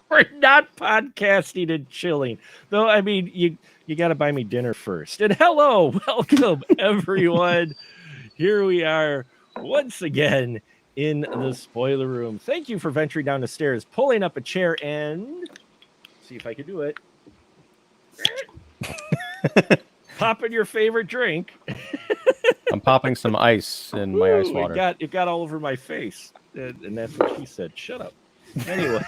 We're not podcasting and chilling. Though, I mean, you got to buy me dinner first. And hello, welcome, everyone. Here we are once again in the spoiler room. Thank you for venturing down the stairs, pulling up a chair, and see if I can do it. Popping your favorite drink. I'm popping some ice in my ice water. It got all over my face. And that's what she said. Shut up. Anyway.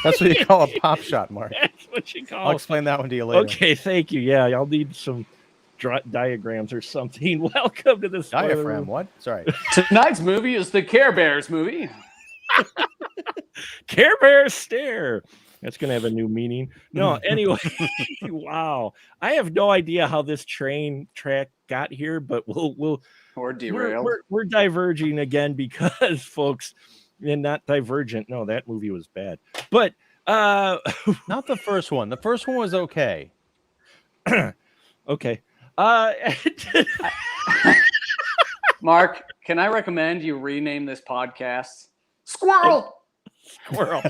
That's what you call a pop shot, Mark. That's what you call it. I'll explain that one to you later. Okay, thank you. Yeah, I'll need some diagrams or something. Welcome to the spoiler room. What? Sorry. Tonight's movie is the Care Bears movie. Care Bears stare. That's going to have a new meaning. No, anyway. Wow. I have no idea how this train track got here, but or derailed. We're diverging again because, folks, and not Divergent. No, that movie was bad. But not the first one. The first one was okay. Okay. Mark, can I recommend you rename this podcast Squirrel? Squirrel.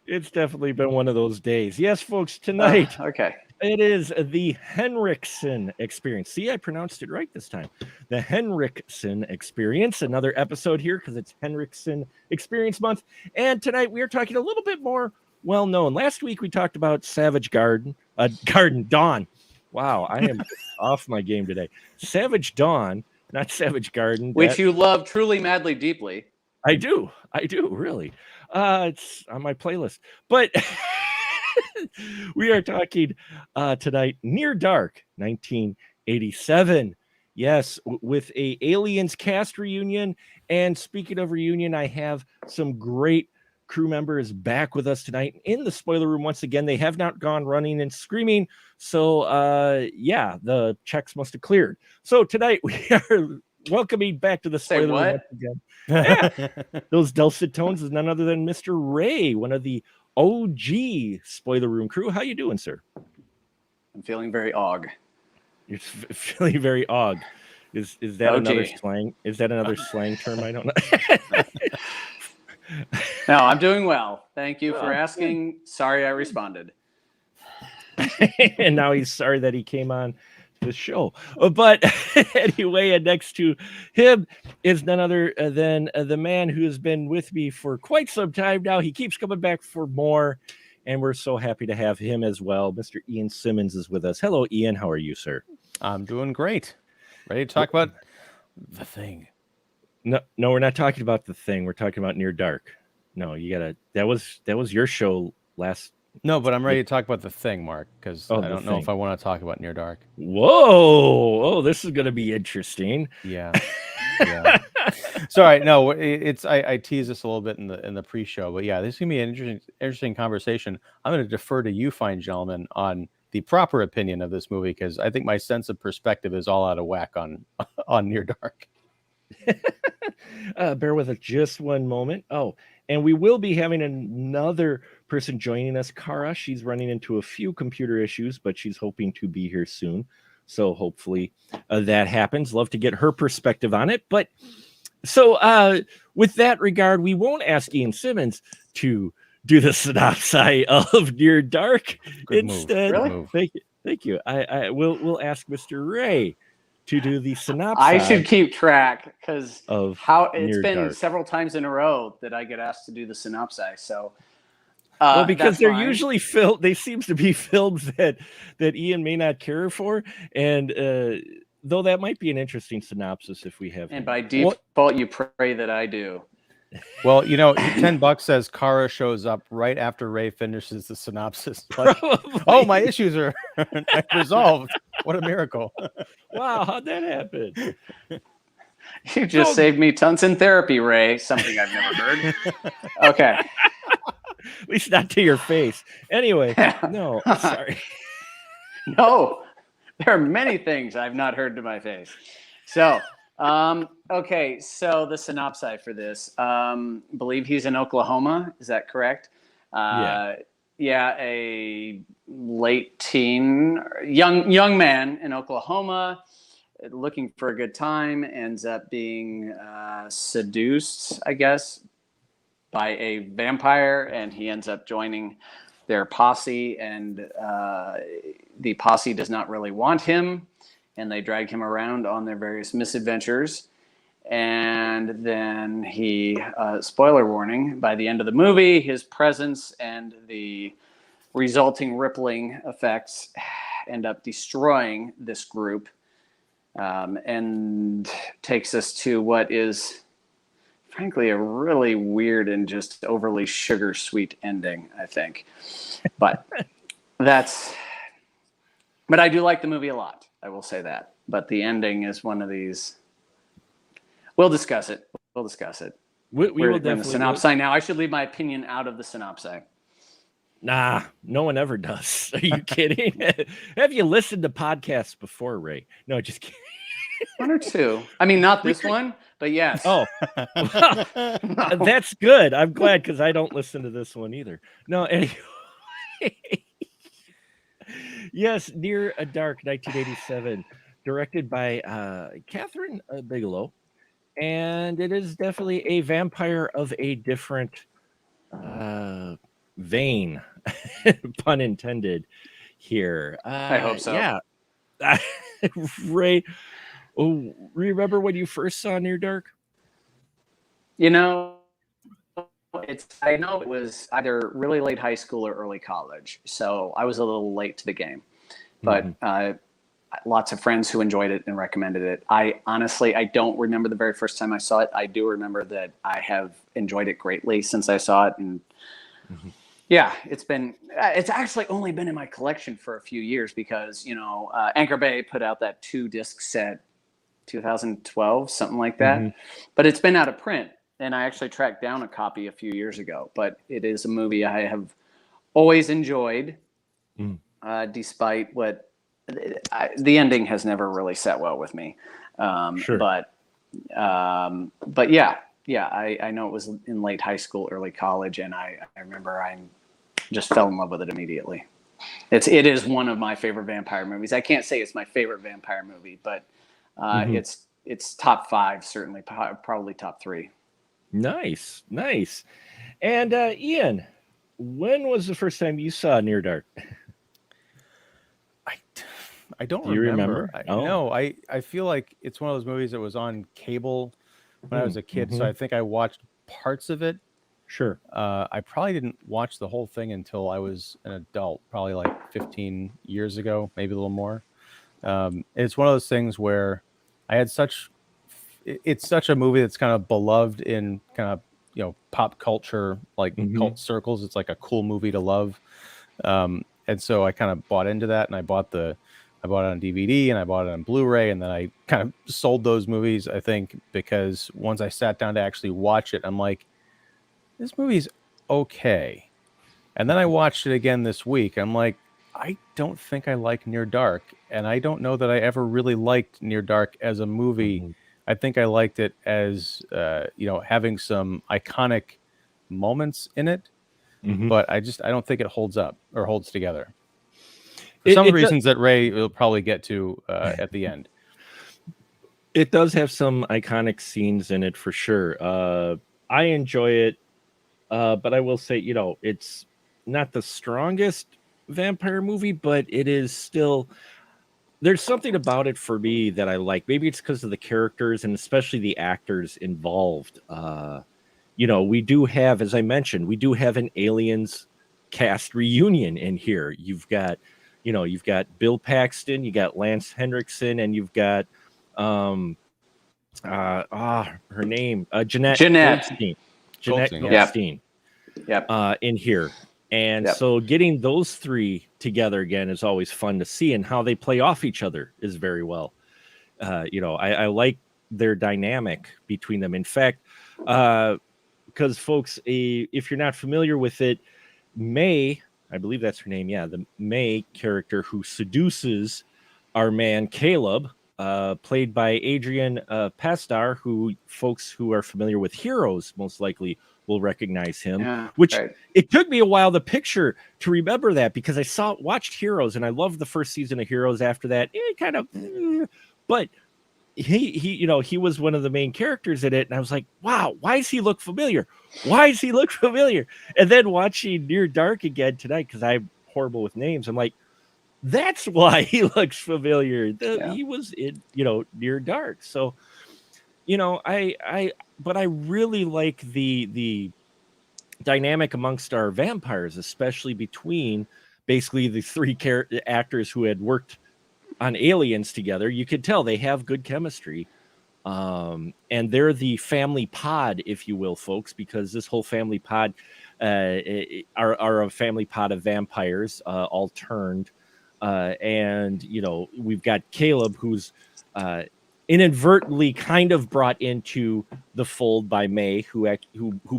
It's definitely been one of those days. Yes, folks, tonight. Okay. It is the Henriksen Experience. See, I pronounced it right this time. The Henriksen Experience. Another episode here because it's Henriksen Experience Month. And tonight we are talking a little bit more well-known. Last week we talked about Savage Garden Dawn. Wow, I am off my game today. Savage Dawn, not Savage Garden. Which you love truly, madly, deeply. I do, really. It's on my playlist. But we are talking tonight Near Dark, 1987. Yes, with a Aliens cast reunion. And speaking of reunion, I have some great crew members back with us tonight in the spoiler room. Once again, they have not gone running and screaming. So, yeah, the checks must have cleared. So tonight we are welcoming back to the spoiler room once again. Yeah, those dulcet tones is none other than Mr. Ray, one of the OG spoiler room crew. How you doing, sir? I'm feeling very og. You're feeling very og. Is that OG. another slang? Is that another slang term? I don't know. No, I'm doing well. Thank you for asking. Sorry I responded. And now he's sorry that he came on the show. But anyway, and next to him is none other than the man who has been with me for quite some time now. He keeps coming back for more, and we're so happy to have him as well. Mr. Ian Simmons is with us. Hello, Ian. How are you, sir? I'm doing great. Ready to talk about The Thing. No, we're not talking about The Thing. We're talking about Near Dark. No, you gotta. That was your show last. No, but I'm ready to talk about The Thing, Mark, because I don't know if I want to talk about Near Dark. Whoa! Oh, this is going to be interesting. Yeah. Sorry, no, it's I teased this a little bit in the pre-show, but yeah, this is gonna be an interesting conversation. I'm going to defer to you, fine gentlemen, on the proper opinion of this movie because I think my sense of perspective is all out of whack on Near Dark. Bear with us just one moment. Oh, and we will be having another person joining us, Kara. She's running into a few computer issues, but she's hoping to be here soon. So hopefully that happens. Love to get her perspective on it. But so with that regard, we won't ask Ian Simmons to do the synopsis of Near Dark. Good Instead, move. Thank you. We'll ask Mr. Ray to do the synopsis. I should keep track because of how it's Near been Dark. Several times in a row that I get asked to do the synopsis. So, well, because they're fine. usually they seems to be films that Ian may not care for, and though that might be an interesting synopsis if we have. And by default, you pray that I do. Well, $10 says Kara shows up right after Ray finishes the synopsis. Like, oh, my issues are resolved. What a miracle. Wow, how'd that happen? You just saved me tons in therapy, Ray. Something I've never heard. Okay. At least not to your face. Anyway, no, sorry. No, there are many things I've not heard to my face. So, okay, so the synopsis for this. Believe he's in Oklahoma. Is that correct? Yeah. Yeah, a late teen, young man in Oklahoma looking for a good time, ends up being seduced, I guess, by a vampire, and he ends up joining their posse, and the posse does not really want him, and they drag him around on their various misadventures. And then spoiler warning, by the end of the movie, his presence and the resulting rippling effects end up destroying this group, and takes us to what is frankly a really weird and just overly sugar sweet ending, I think. But but I do like the movie a lot, I will say that. But the ending is one of these. We'll discuss it. We will We're in the synopsis now. I should leave my opinion out of the synopsis. Nah, no one ever does. Are you kidding? Have you listened to podcasts before, Ray? No, just kidding. One or two. I mean, not this one, but yes. Oh, that's good. I'm glad, because I don't listen to this one either. No, anyway. Yes, Near a Dark, 1987, directed by Kathryn Bigelow. And it is definitely a vampire of a different vein, pun intended here. I hope so. Yeah. Ray, remember when you first saw Near Dark? You know, I know it was either really late high school or early college, so I was a little late to the game. But lots of friends who enjoyed it and recommended it. I don't remember the very first time I saw it. I do remember that I have enjoyed it greatly since I saw it, and yeah, it's actually only been in my collection for a few years because Anchor Bay put out that 2-disc set, 2012, something like that. But it's been out of print, and I actually tracked down a copy a few years ago. But it is a movie I have always enjoyed, despite what the ending has never really sat well with me. Sure. But yeah, I know it was in late high school, early college, and I remember I just fell in love with it immediately. It is one of my favorite vampire movies. I can't say it's my favorite vampire movie, but it's top 5, certainly, probably top 3. Nice. And Ian, when was the first time you saw Near Dark? I don't Do you remember? No, I feel like it's one of those movies that was on cable when I was a kid, so I think I watched parts of it. Sure. I probably didn't watch the whole thing until I was an adult, probably like 15 years ago, maybe a little more. It's one of those things where I had it's such a movie that's kind of beloved in kind of, pop culture, like cult circles. It's like a cool movie to love. And so I kind of bought into that, and I bought it on DVD, and I bought it on Blu-ray, and then I kind of sold those movies, I think, because once I sat down to actually watch it, I'm like, this movie's okay. And then I watched it again this week. I'm like, I don't think I like Near Dark, and I don't know that I ever really liked Near Dark as a movie. I think I liked it as, having some iconic moments in it, but I don't think it holds up or holds together. For some of the reasons that Ray will probably get to at the end. It does have some iconic scenes in it for sure. I enjoy it, but I will say, it's not the strongest vampire movie, but it is still. There's something about it for me that I like. Maybe it's because of the characters and especially the actors involved. We do have, as I mentioned, an Aliens cast reunion in here. You've got Bill Paxton, you got Lance Henriksen, and you've got her name, Jeanette Goldstein. Jeanette Goldstein. Yep. In here. And so getting those three together again is always fun to see, and how they play off each other is very well. I like their dynamic between them. In fact, because folks, if you're not familiar with it, May, I believe that's her name. Yeah, the May character who seduces our man Caleb, played by Adrian Pastar, who folks who are familiar with Heroes most likely will recognize him. Yeah, which right. It took me a while to remember that, because I watched Heroes and I loved the first season of Heroes. After that, but he was one of the main characters in it, and I was like, wow, why does he look familiar? Why does he look familiar? And then watching Near Dark again tonight, because I'm horrible with names, I'm like, that's why he looks familiar. He was in, Near Dark. So, but I really like the dynamic amongst our vampires, especially between basically the three actors who had worked on Aliens together. You could tell they have good chemistry. And they're the family pod, if you will, folks, because this whole family pod are a family pod of vampires, all turned. And we've got Caleb, who's inadvertently kind of brought into the fold by May, who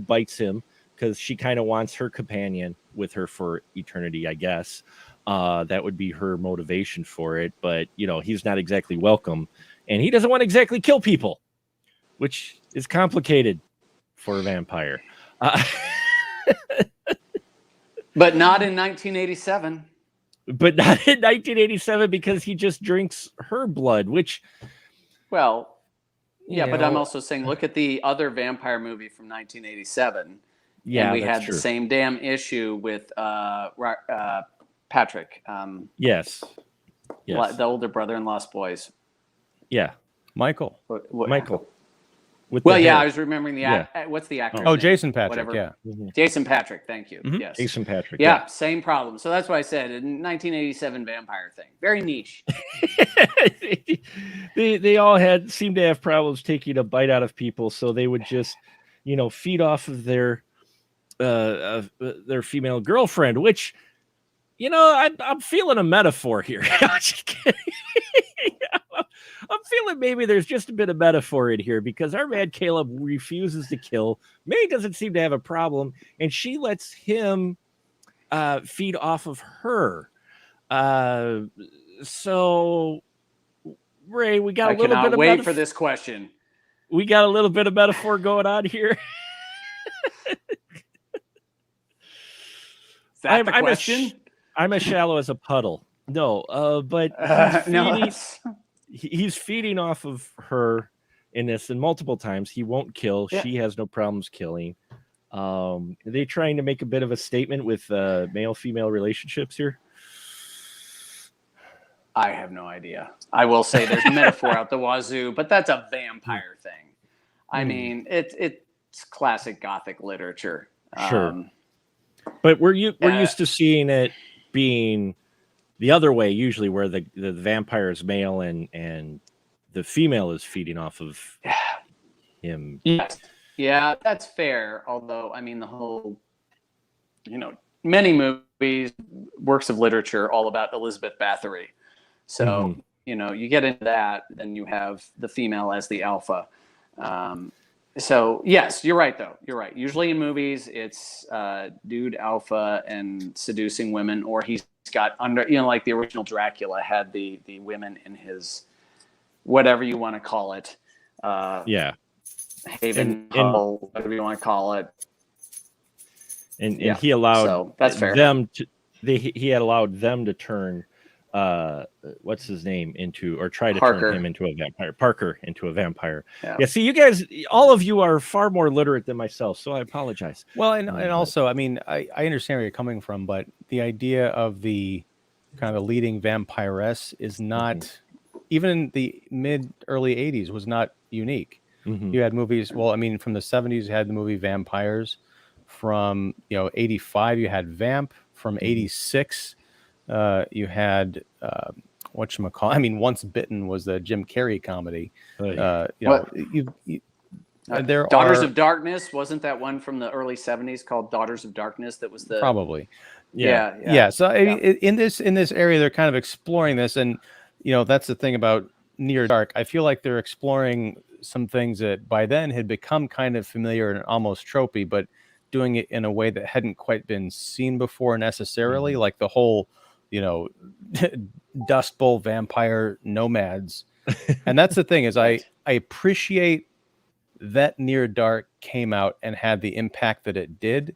bites him because she kind of wants her companion with her for eternity, I guess. That would be her motivation for it. But he's not exactly welcome, and he doesn't want to exactly kill people, which is complicated for a vampire. But not in 1987. But not in 1987, because he just drinks her blood, which... Well, yeah, but I'm also saying, look at the other vampire movie from 1987. Yeah, and we had the same damn issue with Patrick. Yes. The older brother in Lost Boys. Yeah. Michael. Michael. I was remembering what's the actor? Oh, Jason Patrick. Whatever. Yeah. Mm-hmm. Jason Patrick. Thank you. Mm-hmm. Yes. Jason Patrick. Yeah, same problem. So that's why I said a 1987 vampire thing. Very niche. They all seemed to have problems taking a bite out of people, so they would just, feed off of their female girlfriend, which, I'm feeling a metaphor here. I'm just kidding. I'm feeling maybe there's just a bit of metaphor in here, because our man Caleb refuses to kill. May doesn't seem to have a problem, and she lets him feed off of her. So, Ray, we got a little bit of wait for this question. We got a little bit of metaphor going on here. Is that the question? I'm as shallow as a puddle. No, but he's feeding off of her in this, and multiple times he won't kill. Yeah. She has no problems killing. Are they trying to make a bit of a statement with male-female relationships here? I have no idea. I will say there's metaphor out the wazoo, but that's a vampire thing. I mean, it's classic Gothic literature. Sure. But we're used to seeing it being the other way, usually, where the vampire is male and the female is feeding off of him. Yes. Yeah, that's fair. Although, I mean, the whole, many movies, works of literature, all about Elizabeth Bathory. So, you get into that, then you have the female as the alpha. So, yes, you're right, though. You're right. Usually in movies, it's dude alpha and seducing women, or he's got like the original Dracula had the women in his, whatever you want to call it. Haven, Hall, whatever you want to call it. And he allowed that's fair. He had allowed them to turn what's his name into, or try to turn him into a vampire. Parker into a vampire. Yeah. See, you guys, all of you are far more literate than myself, so I apologize. Well, and also, I mean, I understand where you're coming from, but the idea of the kind of the leading vampiress is not, even in the early 80s, was not unique. You had movies, well, I mean, from the 70s, you had the movie Vampires. From 85, you had Vamp. From 86, you had whatchamacallit. I mean, Once Bitten was the Jim Carrey comedy. Daughters of Darkness, wasn't that one from the early 70s called Daughters of Darkness? That was the probably. Yeah. So in this area, they're kind of exploring this, and that's the thing about Near Dark. I feel like they're exploring some things that by then had become kind of familiar and almost tropey, but doing it in a way that hadn't quite been seen before necessarily, like the whole, Dust Bowl vampire nomads. And that's the thing, is I appreciate that Near Dark came out and had the impact that it did,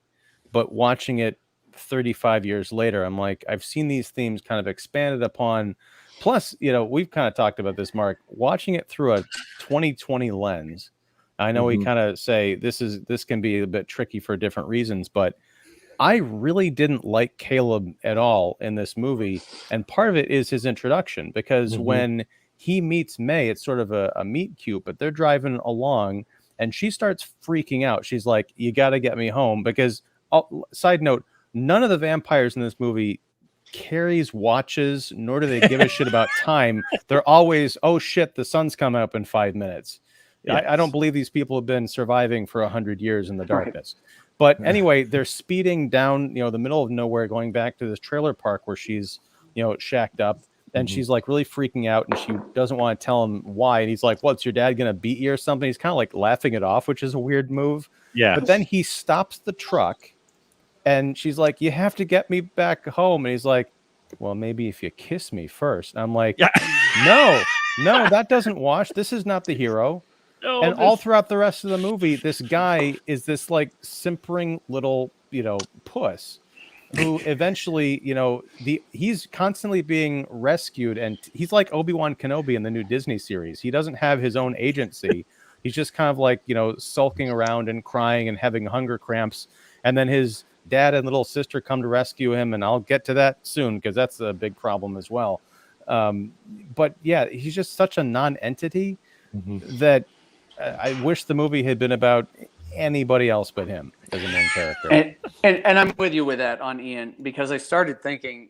but watching it 35 years later, I'm like, I've seen these themes kind of expanded upon Plus, we've kind of talked about this, Mark, watching it through a 2020 lens. I know we kind of say this can be a bit tricky for different reasons, but I really didn't like Caleb at all in this movie. And part of it is his introduction, because when he meets May, it's sort of a meet cute, but they're driving along and she starts freaking out. She's like, you got to get me home, because side note, none of the vampires in this movie carries watches, nor do they give a shit about time. They're always, oh shit, the sun's coming up in 5 minutes. Yes. I don't believe these people have been surviving for 100 years in the darkness. Right. But anyway, they're speeding down, the middle of nowhere, going back to this trailer park where she's, shacked up. And she's like really freaking out, and she doesn't want to tell him why. And he's like, what's your dad going to beat you or something? He's kind of like laughing it off, which is a weird move. Yeah. But then he stops the truck and she's like, you have to get me back home. And he's like, well, maybe if you kiss me first. And I'm like, no, that doesn't wash. This is not the hero. No, and all throughout the rest of the movie, this guy is this like simpering little, puss who eventually, he's constantly being rescued, and he's like Obi-Wan Kenobi in the new Disney series. He doesn't have his own agency. He's just kind of like, sulking around and crying and having hunger cramps. And then his dad and little sister come to rescue him, and I'll get to that soon because that's a big problem as well. But yeah, he's just such a non-entity that I wish the movie had been about anybody else but him as a main character. And I'm with you with that on Ian, because I started thinking,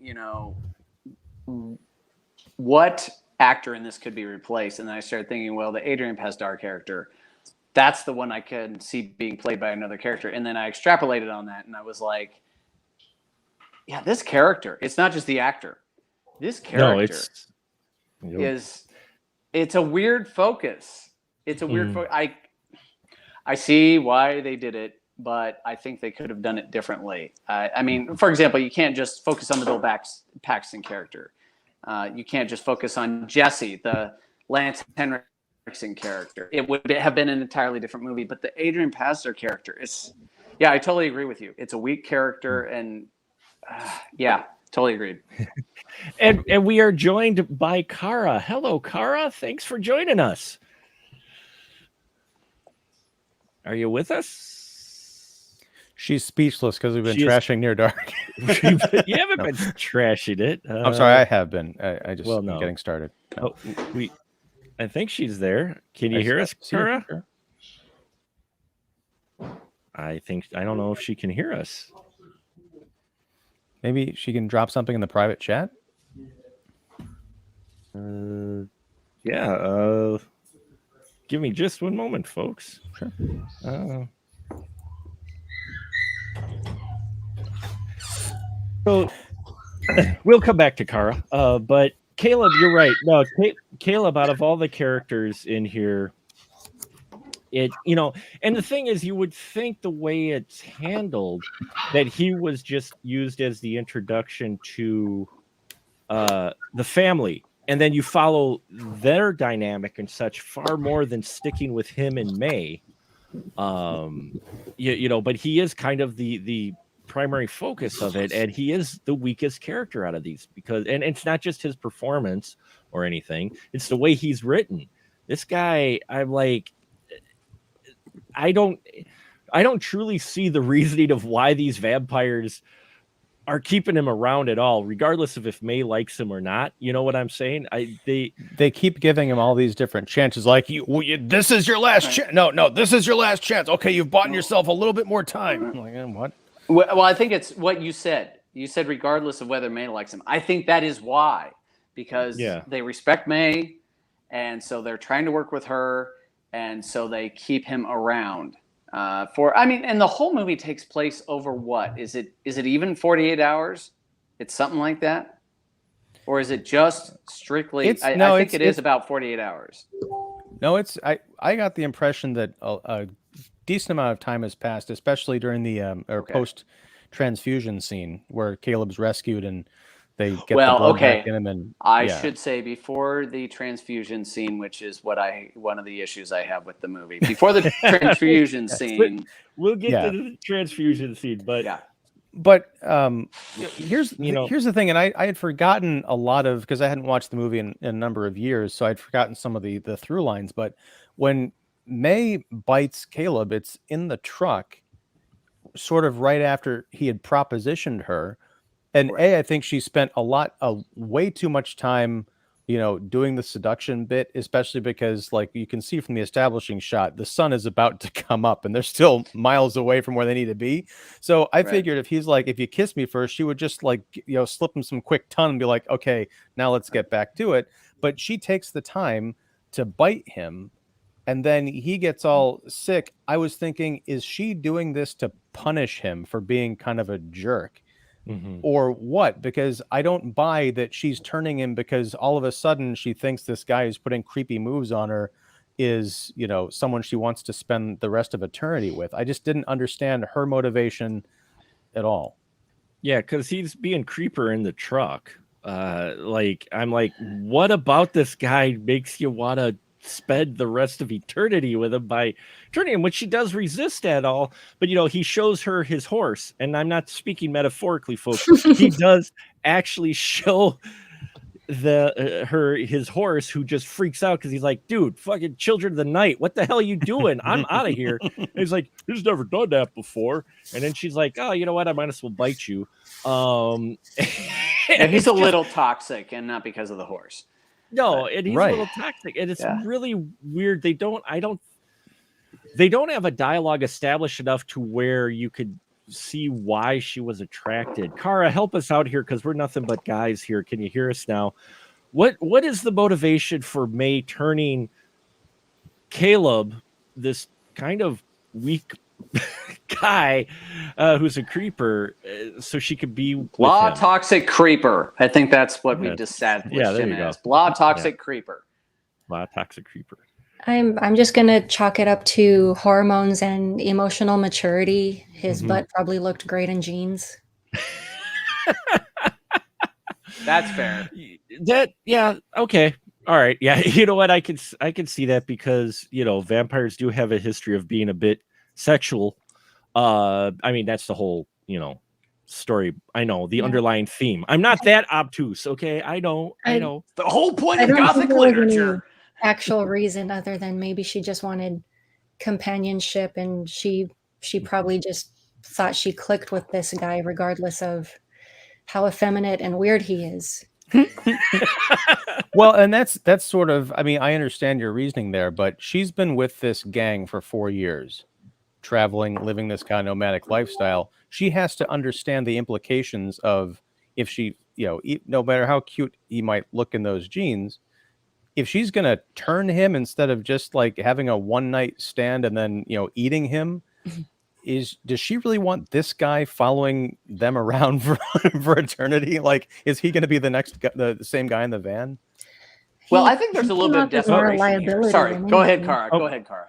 what actor in this could be replaced? And then I started thinking, well, the Adrian Pasdar character, that's the one I could see being played by another character. And then I extrapolated on that, and I was like, yeah, this character, it's not just the actor. This character it's a weird focus. It's a weird focus. I see why they did it, but I think they could have done it differently. I mean, for example, you can't just focus on the Bill Paxton character. You can't just focus on Jesse, the Lance Henriksen character. It would have been an entirely different movie. But the Adrian Pasdar character I totally agree with you. It's a weak character, and totally agreed. and we are joined by Kara. Hello, Kara. Thanks for joining us. Are you with us? She's speechless because we've been trashing Near Dark. You haven't been trashing it. I'm sorry, I have been. I just am getting started. No. I think she's there. Can you hear us, Kara? I don't know if she can hear us. Maybe she can drop something in the private chat. Give me just one moment, folks. Sure. So we'll come back to Kara. But Caleb, you're right. No, Caleb, out of all the characters in here, and the thing is, you would think the way it's handled that he was just used as the introduction to the family. And then you follow their dynamic and such far more than sticking with him and May. But he is kind of the primary focus of it, and he is the weakest character out of these and it's not just his performance or anything, it's the way he's written. This guy, I'm like, I don't truly see the reasoning of why these vampires are keeping him around at all, regardless of if May likes him or not. You know what I'm saying? They keep giving him all these different chances. Like, this is your last chance. No, this is your last chance. Okay, you've bought yourself a little bit more time. I'm like, what? Well, I think it's what you said. You said regardless of whether May likes him. I think that is why, because they respect May, and so they're trying to work with her, and so they keep him around. And the whole movie takes place over what? Is it even 48 hours? It's something like that? Or is it just strictly, I think it is about 48 hours. No, I got the impression that a decent amount of time has passed, especially during the post-transfusion scene where Caleb's rescued and they get the blood back in him. And I should say before the transfusion scene, which is one of the issues I have with the movie. Before the transfusion scene, we'll get to the transfusion scene, but But here's You know, here's the thing, and I had forgotten a lot of, because I hadn't watched the movie in a number of years, so I'd forgotten some of the through lines. But when May bites Caleb, it's in the truck, sort of right after he had propositioned her. And Right. I think she spent way too much time, doing the seduction bit, especially because, like, you can see from the establishing shot, the sun is about to come up and they're still miles away from where they need to be. So I Right. figured if he's like, if you kiss me first, she would just, like, slip him some quick tongue and be like, okay, now let's get back to it. But she takes the time to bite him, and then he gets all sick. I was thinking, is she doing this to punish him for being kind of a jerk? mhm. Or what? Because I don't buy that she's turning him because all of a sudden she thinks this guy who's putting creepy moves on her is, someone she wants to spend the rest of eternity with. I just didn't understand her motivation at all. Yeah, because he's being creeper in the truck. Like, I'm like, what about this guy makes you want to spend the rest of eternity with him by turning him, which she does resist at all. But he shows her his horse, and I'm not speaking metaphorically, folks. He does actually show his horse, who just freaks out because he's like, dude, fucking children of the night, what the hell are you doing? I'm out of here. And he's like, he's never done that before. And then she's like, oh, you know what, I might as well bite you. Yeah, he's a little toxic, and not because of the horse. No, and he's a Right. little toxic, and it's Yeah. really weird. They don't have a dialogue established enough to where you could see why she was attracted. Kara, help us out here, because we're nothing but guys here. Can you hear us now? What is the motivation for May turning Caleb, this kind of weak guy who's a creeper, so she could be with Blah him? toxic creeper. I think that's what we That's- established yeah, there him you go. as. Blah toxic creeper. Toxic creeper. I'm just gonna chalk it up to hormones and emotional maturity. His Mhm. butt probably looked great in jeans. That's fair. Yeah, okay. All right. Yeah, you know what? I can see that, because vampires do have a history of being a bit sexual. I mean, that's the whole, story. I know the Yeah. underlying theme. I'm not that obtuse, okay? I know. The whole point I of don't think Gothic there was any literature. actual reason other than maybe she just wanted companionship, and she probably just thought she clicked with this guy regardless of how effeminate and weird he is. Well, and that's sort of, I mean, I understand your reasoning there, but she's been with this gang for 4 years, traveling, living this kind of nomadic lifestyle. She has to understand the implications of, if she, no matter how cute he might look in those jeans, if she's going to turn him instead of just like having a one night stand and then, eating him, does she really want this guy following them around for eternity? Like, is he going to be the next the same guy in the van? Well, He- I think there's he a little came bit of off as more a desperation here. liability Sorry, than go ahead, anything. Kara. Oh. Go ahead, Kara.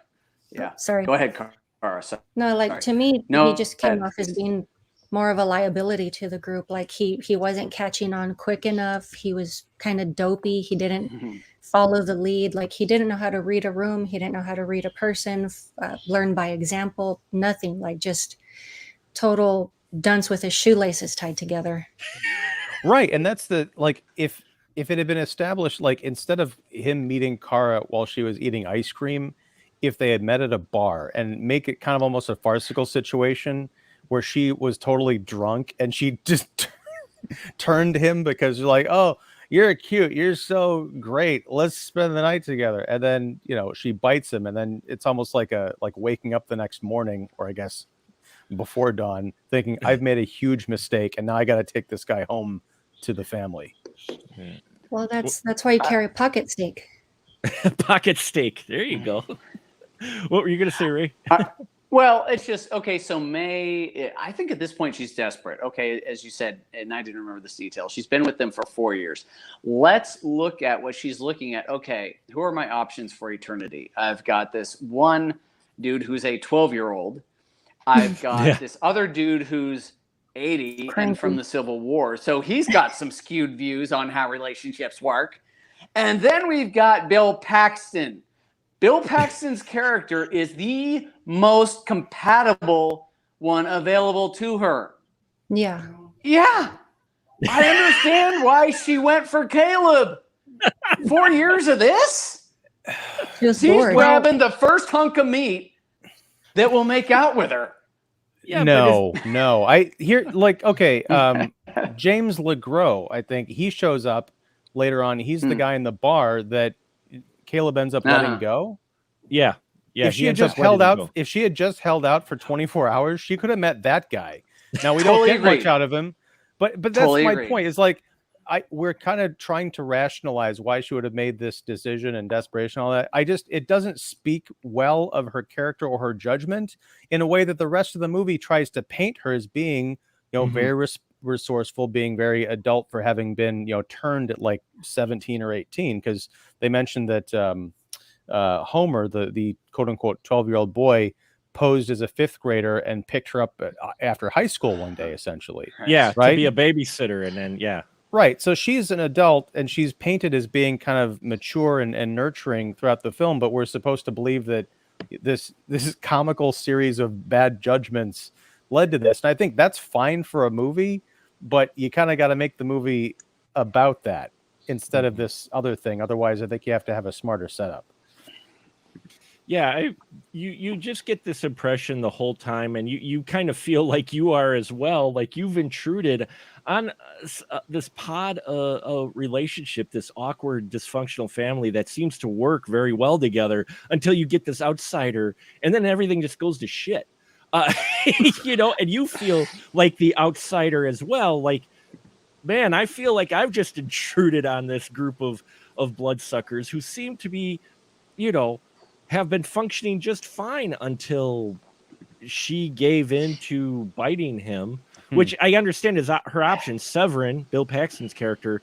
Yeah, Sorry. go ahead, Kara. Sorry. No, like Sorry. to me, No, he just came go off as ahead. being more of a liability to the group. Like he wasn't catching on quick enough. He was kind of dopey. He didn't Mhm. follow the lead. Like he didn't know how to read a room. He didn't know how to read a person. Learn by example. Nothing. Like just total dunce with his shoelaces tied together. Right, and that's the, like, if it had been established, like, instead of him meeting Kara while she was eating ice cream, if they had met at a bar, and make it kind of almost a farcical situation where she was totally drunk and she just turned him because you're like, oh, you're cute, you're so great, let's spend the night together, and then she bites him, and then it's almost like waking up the next morning, or I guess before dawn, thinking I've made a huge mistake and now I got to take this guy home to the family. Well, that's why you carry a pocket stake. Pocket steak. There you go. What were you gonna say, Ray? Well, it's just okay. So May, I think at this point she's desperate. Okay, as you said, and I didn't remember this detail. She's been with them for 4 years. Let's look at what she's looking at. Okay, who are my options for eternity? I've got this one dude who's a 12-year-old. I've got Yeah. this other dude who's 80 Cranky. and from the Civil War. So he's got some skewed views on how relationships work. And then we've got Bill Paxton. Bill Paxton's character is the most compatible one available to her. Yeah. Yeah, I understand why she went for Caleb. 4 years of this? She was She's bored. grabbing the first hunk of meat that will make out with her. Yeah, no. I hear like okay. James LeGros, I think he shows up later on. He's the guy in the bar that Caleb ends up letting go. yeah. If she had just held out for 24 hours, she could have met that guy. Now we Totally don't get much agree. out of him, but that's Totally my agree. point. It's like we're kind of trying to rationalize why she would have made this decision and desperation, all that. It doesn't speak well of her character or her judgment in a way that the rest of the movie tries to paint her as being, very resourceful, being very adult for having been, turned at like 17 or 18. Because they mentioned that Homer, the quote unquote 12-year-old boy, posed as a 5th grader and picked her up after high school one day, essentially. Yeah, right? To be a babysitter, and then Right. So she's an adult and she's painted as being kind of mature and nurturing throughout the film, but we're supposed to believe that this comical series of bad judgments led to this. And I think that's fine for a movie, but you kind of got to make the movie about that instead of this other thing. Otherwise, I think you have to have a smarter setup. Yeah, you just get this impression the whole time, and you kind of feel like you are as well, like you've intruded on this pod a relationship, this awkward, dysfunctional family that seems to work very well together until you get this outsider, and then everything just goes to shit. And you feel like the outsider as well. Like, man, I feel like I've just intruded on this group of bloodsuckers who seem to be, have been functioning just fine until she gave in to biting him, which I understand is her option. Severin, Bill Paxton's character,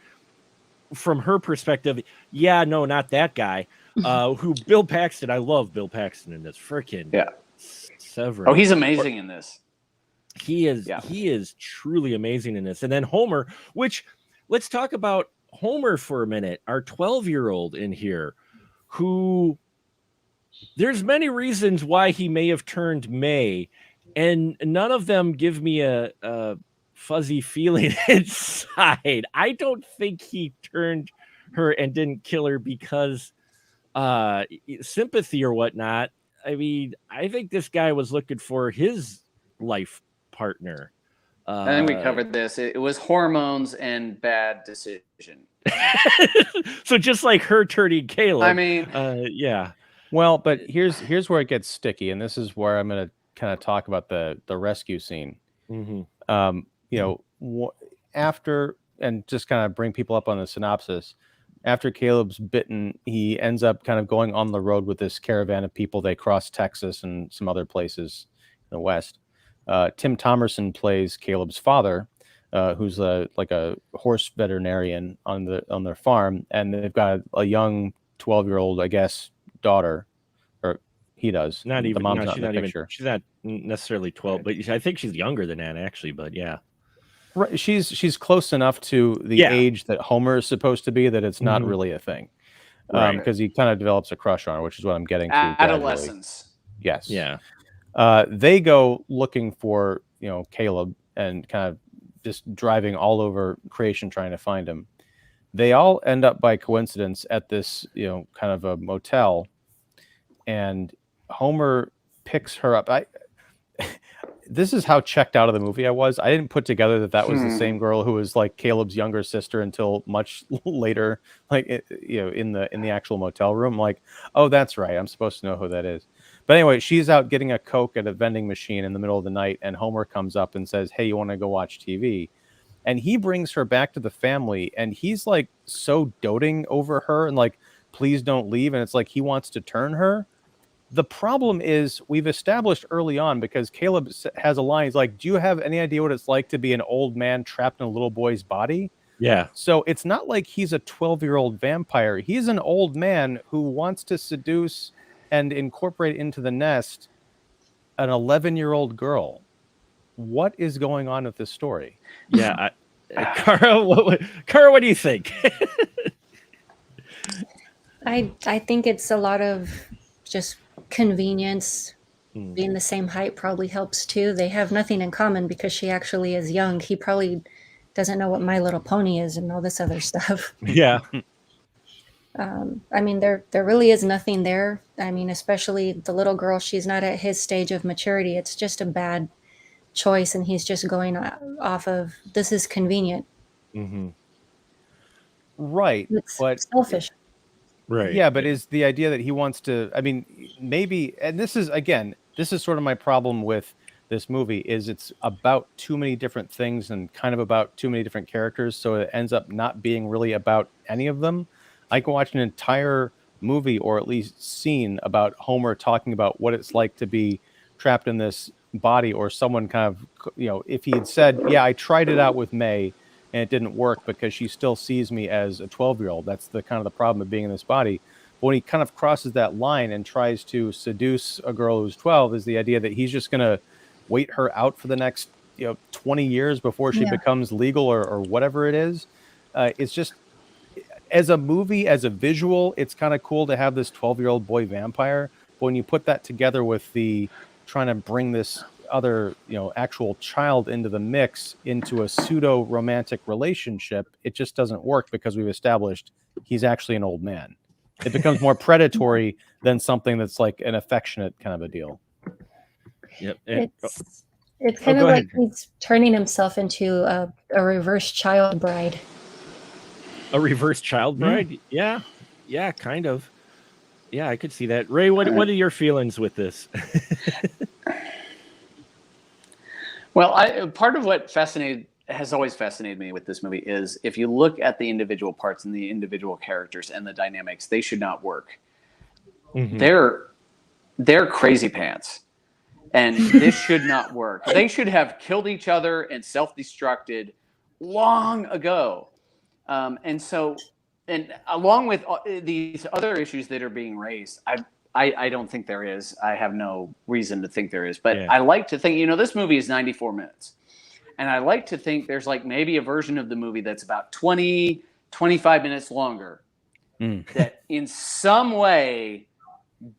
from her perspective, no, not that guy. Who Bill Paxton, I love Bill Paxton in this freaking Severin. Oh, he's amazing in this. He is truly amazing in this. And then Homer, which let's talk about Homer for a minute, our 12-year-old in here, who there's many reasons why he may have turned May, and none of them give me a fuzzy feeling inside. I don't think he turned her and didn't kill her because sympathy or whatnot. I mean, I think this guy was looking for his life partner. I think we covered this. It was hormones and bad decision. So just like her turning Caleb. I mean, yeah. Well, but here's where it gets sticky, and this is where I'm going to kind of talk about the rescue scene. After, and just kind of bring people up on the synopsis. After Caleb's bitten, he ends up kind of going on the road with this caravan of people. They cross Texas and some other places in the West. Tim Thomerson plays Caleb's father, who's like a horse veterinarian on their farm, and they've got a young 12-year-old, I guess, daughter, or he does. Not even. The mom's No, not she's in the not picture. even. She's not necessarily 12, but I think she's younger than that, actually. But yeah, right. She's close enough to the age that Homer is supposed to be that it's not really a thing, because he kind of develops a crush on her, which is what I'm getting to. Adolescence. Yes. Yeah. They go looking for Caleb and kind of just driving all over creation trying to find him. They all end up by coincidence at this kind of a motel, and Homer picks her up. This is how checked out of the movie I was. I didn't put together that was the same girl who was like Caleb's younger sister until much later, like in the actual motel room. Like, oh, that's right. I'm supposed to know who that is. But anyway, she's out getting a Coke at a vending machine in the middle of the night, and Homer comes up and says, "Hey, you want to go watch TV?" And he brings her back to the family, and he's like so doting over her and like, please don't leave. And it's like he wants to turn her. The problem is we've established early on, because Caleb has a line. He's like, do you have any idea what it's like to be an old man trapped in a little boy's body? Yeah. So it's not like he's a 12-year-old vampire. He's an old man who wants to seduce and incorporate into the nest an 11-year-old girl. What is going on with this story? Yeah. Cara, what do you think? I think it's a lot of just convenience being the same height probably helps too. They have nothing in common because she actually is young. He probably doesn't know what My Little Pony is and all this other stuff. Yeah. I mean, there really is nothing there. I mean, especially the little girl, she's not at his stage of maturity. It's just a bad choice, and he's just going off of this is convenient. Mm-hmm. Right. It's But selfish. Right. yeah, but is the idea that he wants to, I mean, maybe, and this is, again, this is sort of my problem with this movie, is it's about too many different things and kind of about too many different characters, so it ends up not being really about any of them. I can watch an entire movie, or at least scene, about Homer talking about what it's like to be trapped in this body, or someone kind of, if he had said, yeah, I tried it out with May and it didn't work because she still sees me as a 12-year-old. That's the kind of the problem of being in this body. But when he kind of crosses that line and tries to seduce a girl who's 12, is the idea that he's just going to wait her out for the next 20 years before she becomes legal, or whatever it is. It's just, as a movie, as a visual, it's kind of cool to have this 12-year-old boy vampire. But when you put that together with the trying to bring this other actual child into the mix, into a pseudo romantic relationship, it just doesn't work, because we've established he's actually an old man. It becomes more predatory than something that's like an affectionate kind of a deal. Yep. It's kind of like he's turning himself into a reverse child bride. A reverse child bride? Yeah, kind of. Yeah, I could see that. Ray, what are your feelings with this? Well, part of what has always fascinated me with this movie is, if you look at the individual parts and the individual characters and the dynamics, they should not work. Mm-hmm. They're crazy pants, and this should not work. They should have killed each other and self-destructed long ago. And along with these other issues that are being raised, I don't think there is. I have no reason to think there is. But I like to think, this movie is 94 minutes. And I like to think there's like maybe a version of the movie that's about 20, 25 minutes longer that in some way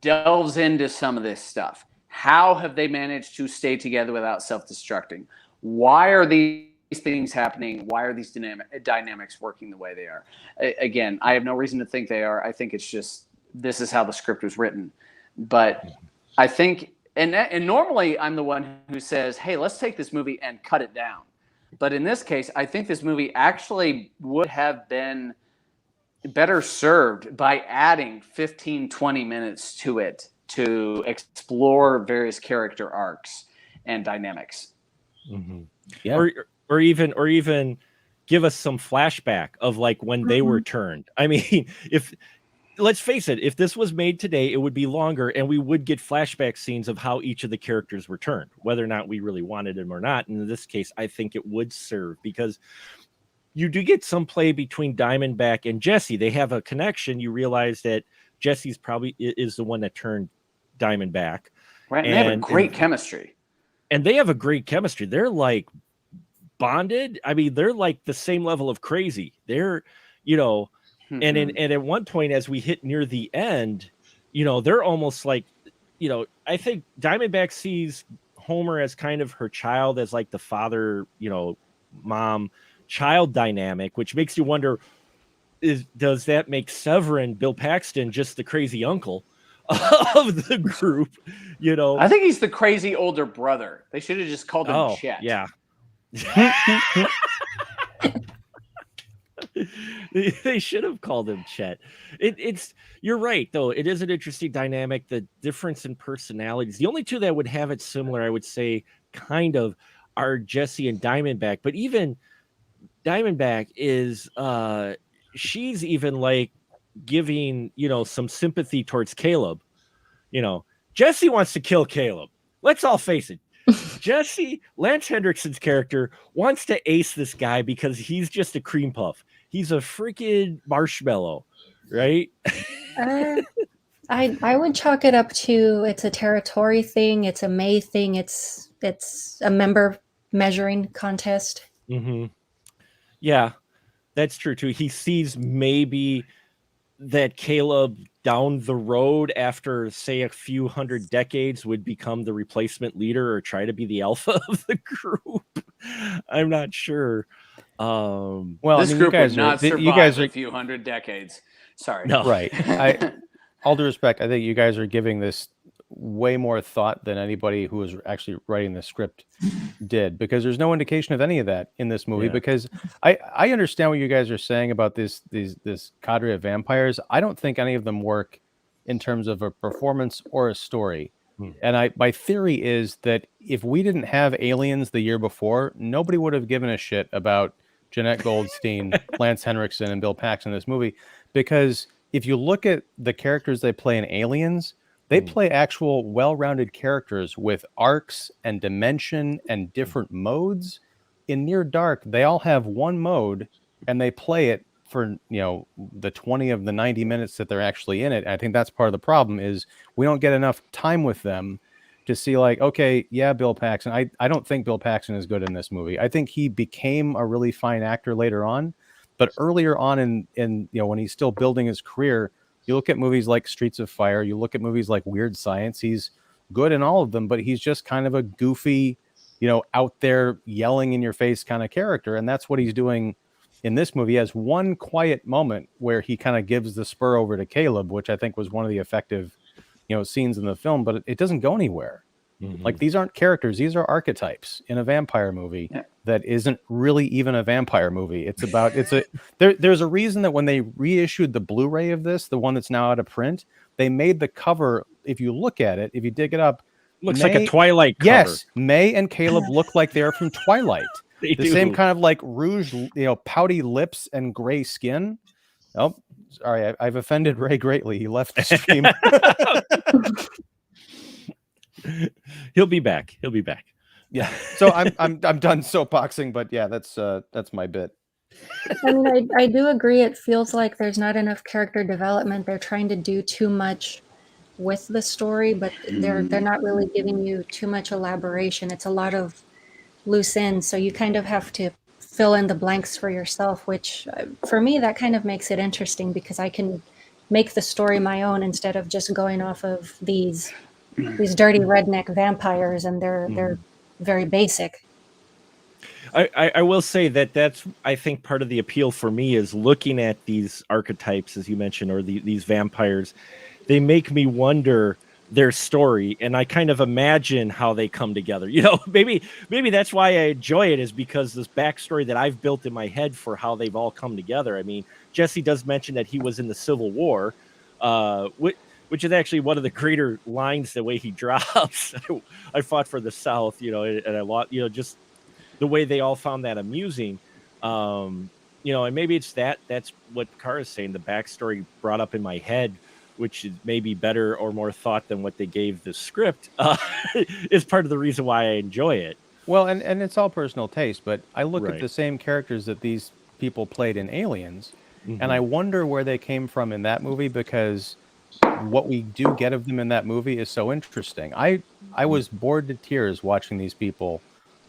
delves into some of this stuff. How have they managed to stay together without self-destructing? Why are these things happening? Why are these dynamics working the way they are? Again, I have no reason to think they are. I think it's just, this is how the script was written. But I think, and normally I'm the one who says, hey, let's take this movie and cut it down. But in this case, I think this movie actually would have been better served by adding 15, 20 minutes to it to explore various character arcs and dynamics. Mm-hmm. Yeah. Or even give us some flashback of like when they were turned. I mean, let's face it, if this was made today, it would be longer, and we would get flashback scenes of how each of the characters were turned, whether or not we really wanted them or not. And in this case, I think it would serve, because you do get some play between Diamondback and Jesse. They have a connection. You realize that Jesse's probably is the one that turned Diamondback. Right. And they have a great chemistry. And they have a great chemistry. They're like bonded. I mean, they're like the same level of crazy. They're, and at one point, as we hit near the end, they're almost like, I think Diamondback sees Homer as kind of her child, as like the father, mom child dynamic, which makes you wonder, does that make Severin, Bill Paxton, just the crazy uncle of the group? I think he's the crazy older brother. They should have just called him Chet. Yeah. They should have called him Chet. You're right, though. It is an interesting dynamic, the difference in personalities. The only two that would have it similar, I would say, kind of, are Jesse and Diamondback. But even Diamondback is she's even like giving some sympathy towards Caleb. Jesse wants to kill Caleb. Let's all face it. Jesse, Lance Henriksen's character, wants to ace this guy because he's just a cream puff. He's a freaking marshmallow, right? I would chalk it up to, it's a territory thing. It's a May thing. It's a member measuring contest. Mm-hmm. Yeah, that's true too. He sees maybe that Caleb down the road after, say, a few hundred decades would become the replacement leader or try to be the alpha of the group. I'm not sure. Well, This I mean, group would not you guys survive are a few hundred decades. Sorry. No. right. All due respect, I think you guys are giving this way more thought than anybody who was actually writing the script did, because there's no indication of any of that in this movie. Yeah. Because I understand what you guys are saying about this cadre of vampires. I don't think any of them work in terms of a performance or a story. And my theory is that if we didn't have aliens the year before, nobody would have given a shit about Jeanette Goldstein, Lance Henriksen, and Bill Paxton in this movie. Because if you look at the characters they play in Aliens, they play actual well-rounded characters with arcs and dimension and different modes. In Near Dark, they all have one mode and they play it for, the 20 of the 90 minutes that they're actually in it. And I think that's part of the problem, is we don't get enough time with them to see, like, okay, yeah, Bill Paxton. I don't think Bill Paxton is good in this movie. I think he became a really fine actor later on, but earlier on in when he's still building his career, you look at movies like Streets of Fire, you look at movies like Weird Science, he's good in all of them, but he's just kind of a goofy, out there yelling in your face kind of character. And that's what he's doing in this movie. He has one quiet moment where he kind of gives the spur over to Caleb, which I think was one of the effective, scenes in the film, but it doesn't go anywhere. Like, these aren't characters, these are archetypes in a vampire movie that isn't really even a vampire movie. There's a reason that when they reissued the Blu-ray of this, the one that's now out of print, they made the cover, if you look at it, if you dig it up, looks like a Twilight cover. Yes, May and Caleb look like they're from Twilight. They the do. Same kind of like rouge, pouty lips and gray skin. Oh, sorry, I've offended Ray greatly. He left the stream. He'll be back. Yeah. So I'm done soapboxing, but yeah, that's my bit. I mean, I do agree. It feels like there's not enough character development. They're trying to do too much with the story, but they're not really giving you too much elaboration. It's a lot of loose ends, so you kind of have to fill in the blanks for yourself, which for me, that kind of makes it interesting, because I can make the story my own instead of just going off of these dirty redneck vampires, and they're very basic. I will say that's, I think, part of the appeal for me is looking at these archetypes, as you mentioned, or these vampires. They make me wonder their story, and I kind of imagine how they come together. Maybe that's why I enjoy it, is because this backstory that I've built in my head for how they've all come together. I mean, Jesse does mention that he was in the Civil War, which is actually one of the greater lines, the way he drops. I fought for the South, and I lost, just the way they all found that amusing. And maybe it's that's what Kara is saying, the backstory brought up in my head, which is maybe better or more thought than what they gave the script, is part of the reason why I enjoy it. Well, and it's all personal taste, but I look at the same characters that these people played in Aliens, and I wonder where they came from in that movie, because what we do get of them in that movie is so interesting. I was bored to tears watching these people,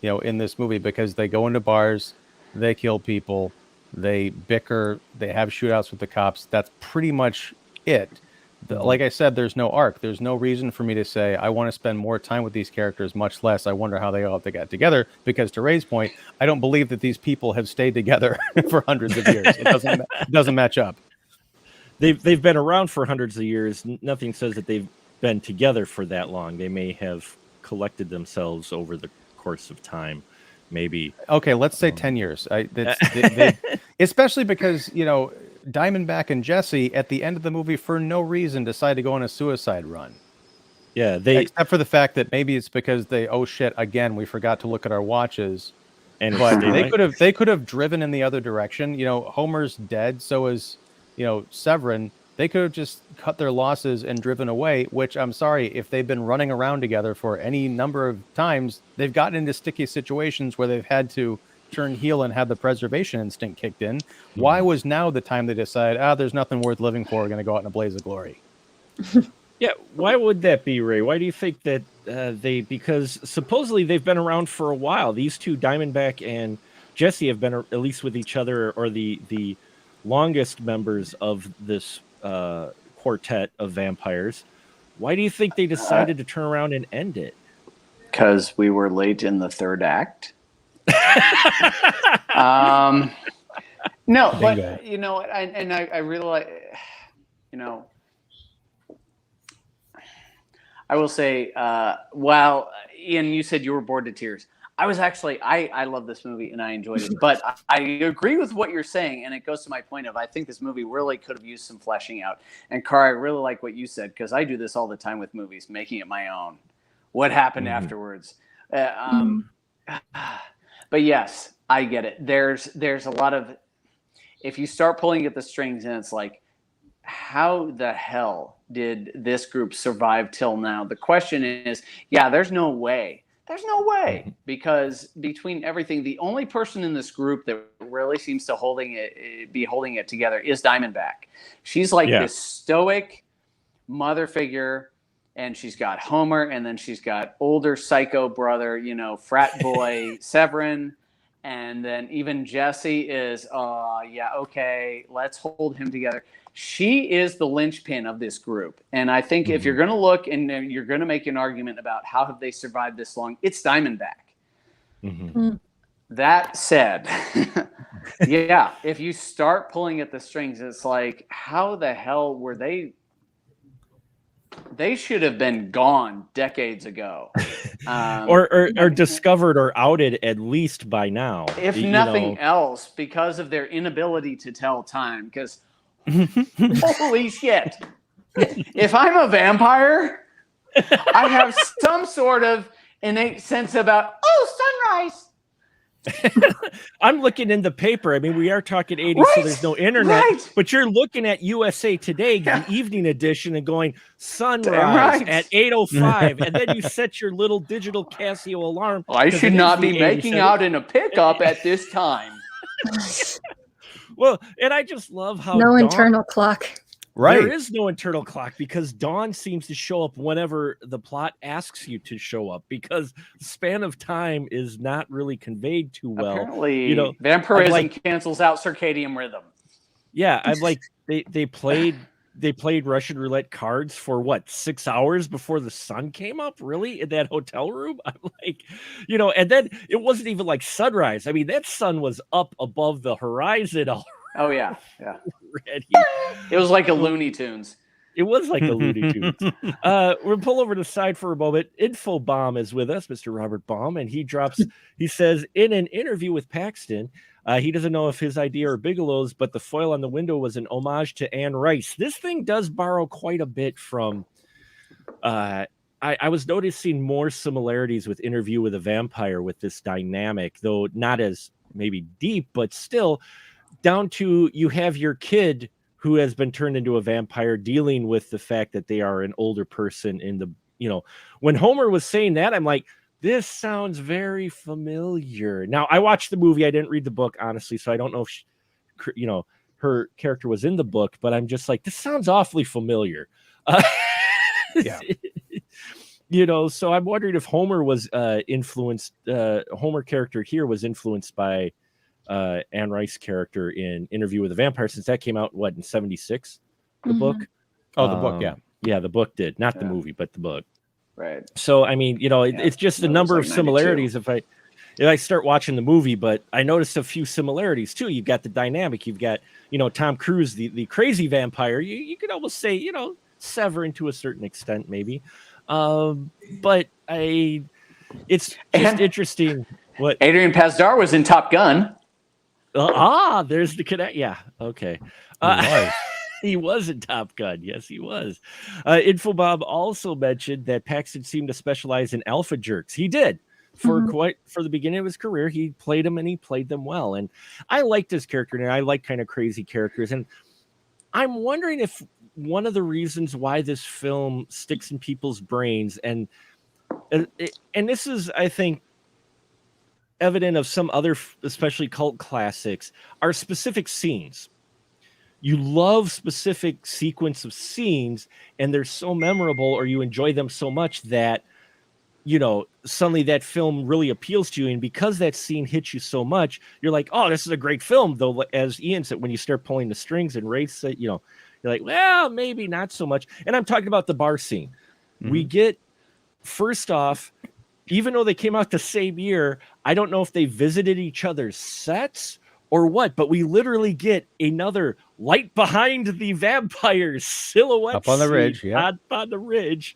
in this movie, because they go into bars, they kill people, they bicker, they have shootouts with the cops. That's pretty much it. Like I said, there's no arc. There's no reason for me to say I want to spend more time with these characters, much less I wonder how they got together. Because to Ray's point, I don't believe that these people have stayed together for hundreds of years. It doesn't match up. They've been around for hundreds of years. Nothing says that they've been together for that long. They may have collected themselves over the course of time, maybe. Okay, let's say 10 years. Especially because, Diamondback and Jesse at the end of the movie, for no reason, decide to go on a suicide run. Yeah, except for the fact that maybe it's because oh shit, again, we forgot to look at our watches. But they could have driven in the other direction. Homer's dead, so is Severin. They could have just cut their losses and driven away, which, I'm sorry, if they've been running around together for any number of times, they've gotten into sticky situations where they've had to turn heel and have the preservation instinct kicked in. Why was now the time they decide, there's nothing worth living for, we're going to go out in a blaze of glory? Yeah, why would that be, Ray? Why do you think that because supposedly they've been around for a while. These two, Diamondback and Jesse, have been at least with each other, or the longest members of this quartet of vampires. Why do you think they decided to turn around and end it? Because we were late in the third act. No, Bingo. but you know, I really like, you know, I will say, well, Ian, you said you were bored to tears. I was actually, I love this movie and I enjoyed it, but I agree with what you're saying. And it goes to my point of, I think this movie really could have used some fleshing out. And Cara, I really like what you said, because I do this all the time with movies, making it my own. What happened afterwards? But yes, I get it. There's a lot of, if you start pulling at the strings and it's like, how the hell did this group survive till now? The question is, yeah, there's no way. There's no way, because between everything, the only person in this group that really seems to be holding it together is Diamondback. She's like this stoic mother figure, and she's got Homer, and then she's got older psycho brother, you know, frat boy Severin, and then even Jesse is, yeah, okay, let's hold him together. She is the linchpin of this group. And I think if you're going to look and you're going to make an argument about how have they survived this long, it's Diamondback. That said, yeah, if you start pulling at the strings, it's like, how the hell were they? They should have been gone decades ago. Or discovered or outed at least by now. If nothing else, because of their inability to tell time. Because holy shit. If I'm a vampire, I have some sort of innate sense about, sunrise. I'm looking in the paper. I mean, we are talking 80s, so there's no internet. Right. But you're looking at USA Today, the evening edition, and going, sunrise at 8:05. And then you set your little digital Casio alarm. I should not be making out in a pickup at this time. Well, and I just love how no internal clock. Right. There is no internal clock, because Dawn seems to show up whenever the plot asks you to show up, because the span of time is not really conveyed too well. Apparently, vampirism cancels out circadian rhythm. Yeah, I'm like, they played Russian roulette cards for what, 6 hours before the sun came up, really, in that hotel room? I'm like, and then it wasn't even like sunrise. I mean, that sun was up above the horizon already. Oh yeah. It was like a Looney Tunes. It was like a Looney Tunes. We'll pull over to the side for a moment. Info Bomb is with us, Mr. Robert Baum, and he says, in an interview with Paxton, he doesn't know if his idea or Bigelow's, but the foil on the window was an homage to Anne Rice. This thing does borrow quite a bit from, I was noticing more similarities with Interview with a Vampire with this dynamic, though not as maybe deep, but still down to, you have your kid who has been turned into a vampire dealing with the fact that they are an older person in the, when Homer was saying that, I'm like, this sounds very familiar. Now, I watched the movie. I didn't read the book, honestly, so I don't know if her character was in the book, but I'm just like, this sounds awfully familiar. Yeah. So I'm wondering if Homer was influenced, Homer character here was influenced by Anne Rice character in Interview with a Vampire, since that came out in 76, the book. Oh, the book. Yeah, the book did, not the movie, but the book. Right. So I mean, it's just a number of similarities. 92. If I start watching the movie, but I noticed a few similarities too. You've got the dynamic. You've got Tom Cruise, the crazy vampire. You could almost say Severin to a certain extent, maybe. But it's just interesting. What Adrian Pasdar was in Top Gun. There's the connect. Yeah, okay. He was in Top Gun. Yes, he was. Infobob also mentioned that Paxton seemed to specialize in alpha jerks. He did for the beginning of his career. He played them, and he played them well. And I liked his character, and I like kind of crazy characters. And I'm wondering if one of the reasons why this film sticks in people's brains, and this is, I think, evident of some other, especially cult classics, are specific scenes. You love specific sequence of scenes, and they're so memorable, or you enjoy them so much that suddenly that film really appeals to you. And because that scene hits you so much, you're like, oh, this is a great film. Though, as Ian said, when you start pulling the strings, and Ray said, you're like, well, maybe not so much. And I'm talking about the bar scene. We Mm-hmm. get, first off, even though they came out the same year, I don't know if they visited each other's sets or what, but we literally get another light behind the vampires silhouette Up on the scene ridge, yeah. on the ridge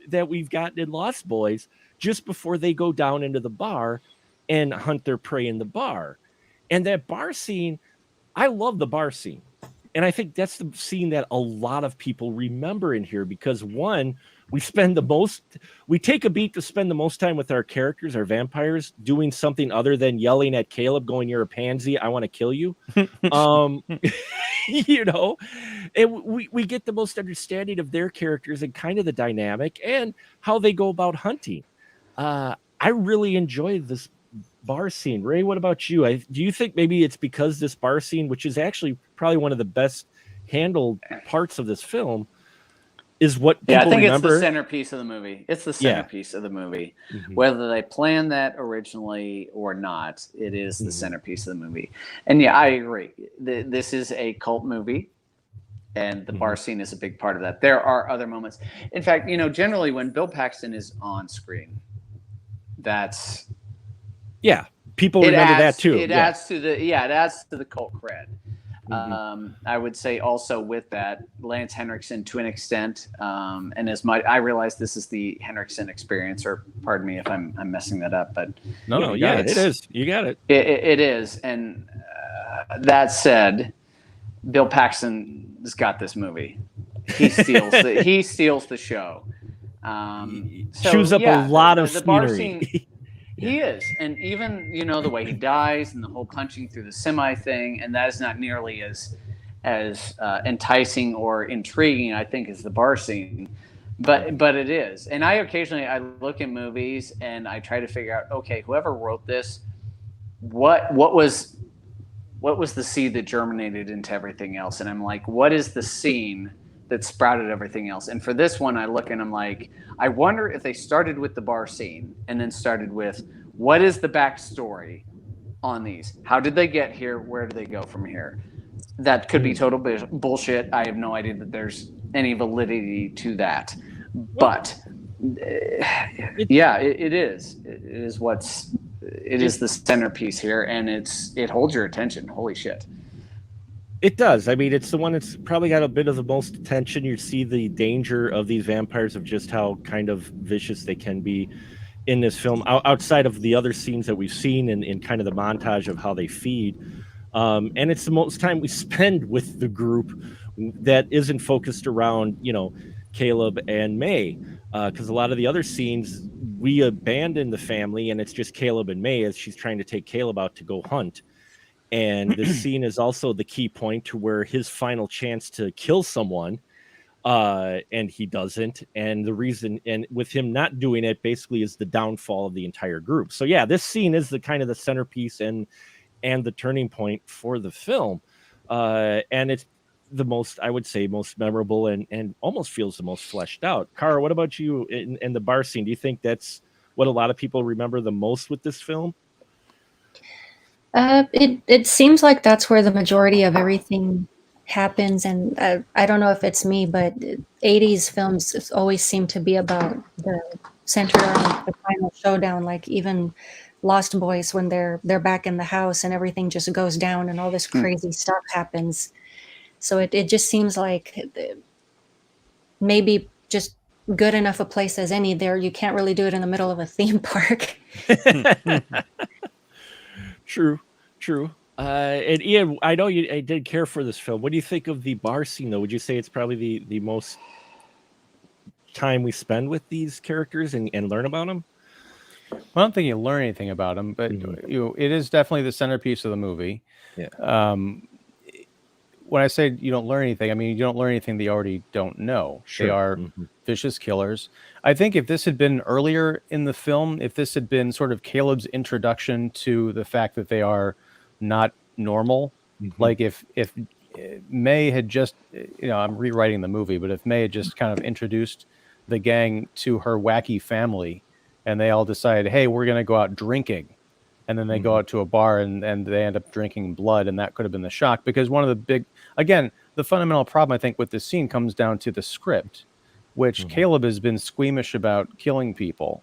that we've gotten in Lost Boys just before they go down into the bar and hunt their prey in the bar. And that bar scene, I love the bar scene. And I think that's the scene that a lot of people remember in here because one, we take a beat to spend the most time with our characters, our vampires, doing something other than yelling at Caleb, going, "You're a pansy, I want to kill you." You know, and we get the most understanding of their characters and kind of the dynamic and how they go about hunting. I really enjoy this bar scene. Ray, what about you? Do you think maybe it's because this bar scene, which is actually probably one of the best handled parts of this film, is what people I think remember? It's the centerpiece of the movie. It's the centerpiece of the movie. Mm-hmm. Whether they planned that originally or not, it is the centerpiece of the movie. And yeah, I agree. This is a cult movie, and the bar scene is a big part of that. There are other moments. In fact, generally when Bill Paxton is on screen, that's... Yeah, people remember that too. It adds to the cult cred. I would say also with that, Lance Henriksen to an extent, and as much I realize this is the Henriksen Experience, or pardon me if I'm messing that up, but it is. You got it. It is, and that said, Bill Paxton's got this movie. He steals the show. Chews up a lot of the bar scenery. Scene, He is, and even the way he dies and the whole punching through the semi thing, and that is not nearly as enticing or intriguing, I think, as the bar scene, but it is. And I look at movies and I try to figure out, okay, whoever wrote this, what was the seed that germinated into everything else? And I'm like, what is the scene that sprouted everything else? And for this one, I look and I'm like, I wonder if they started with the bar scene and then started with, what is the backstory on these? How did they get here? Where do they go from here? That could be total bullshit. I have no idea that there's any validity to that. But it is. It is the centerpiece here, and it holds your attention. Holy shit. It does. I mean, it's the one that's probably got a bit of the most attention. You see the danger of these vampires, of just how kind of vicious they can be in this film, outside of the other scenes that we've seen in kind of the montage of how they feed. And it's the most time we spend with the group that isn't focused around, Caleb and May. Because a lot of the other scenes, we abandon the family and it's just Caleb and May as she's trying to take Caleb out to go hunt. And this scene is also the key point to where his final chance to kill someone, and he doesn't. And the reason, and with him not doing it, basically is the downfall of the entire group. So yeah, this scene is the kind of the centerpiece and the turning point for the film. And it's the most, I would say, most memorable and almost feels the most fleshed out. Cara, what about you in the bar scene? Do you think that's what a lot of people remember the most with this film? It seems like that's where the majority of everything happens, and I don't know if it's me, but 80s films always seem to be about the center on the final showdown. Like even Lost Boys, when they're back in the house and everything just goes down and all this crazy stuff happens. So it just seems like maybe just good enough a place as any. There, you can't really do it in the middle of a theme park. True. And Ian, I know I did care for this film. What do you think of the bar scene, though? Would you say it's probably the most time we spend with these characters and learn about them? Well, I don't think you learn anything about them, but it is definitely the centerpiece of the movie. Yeah. When I say you don't learn anything, I mean you don't learn anything they already don't know. Sure. They are vicious killers. I think if this had been earlier in the film, if this had been sort of Caleb's introduction to the fact that they are not normal, like if May had just, I'm rewriting the movie, but if May had just kind of introduced the gang to her wacky family and they all decided, hey, we're going to go out drinking. And then they go out to a bar and they end up drinking blood. And that could have been the shock, because one of the big, again, the fundamental problem I think with this scene comes down to the script, which Caleb has been squeamish about killing people,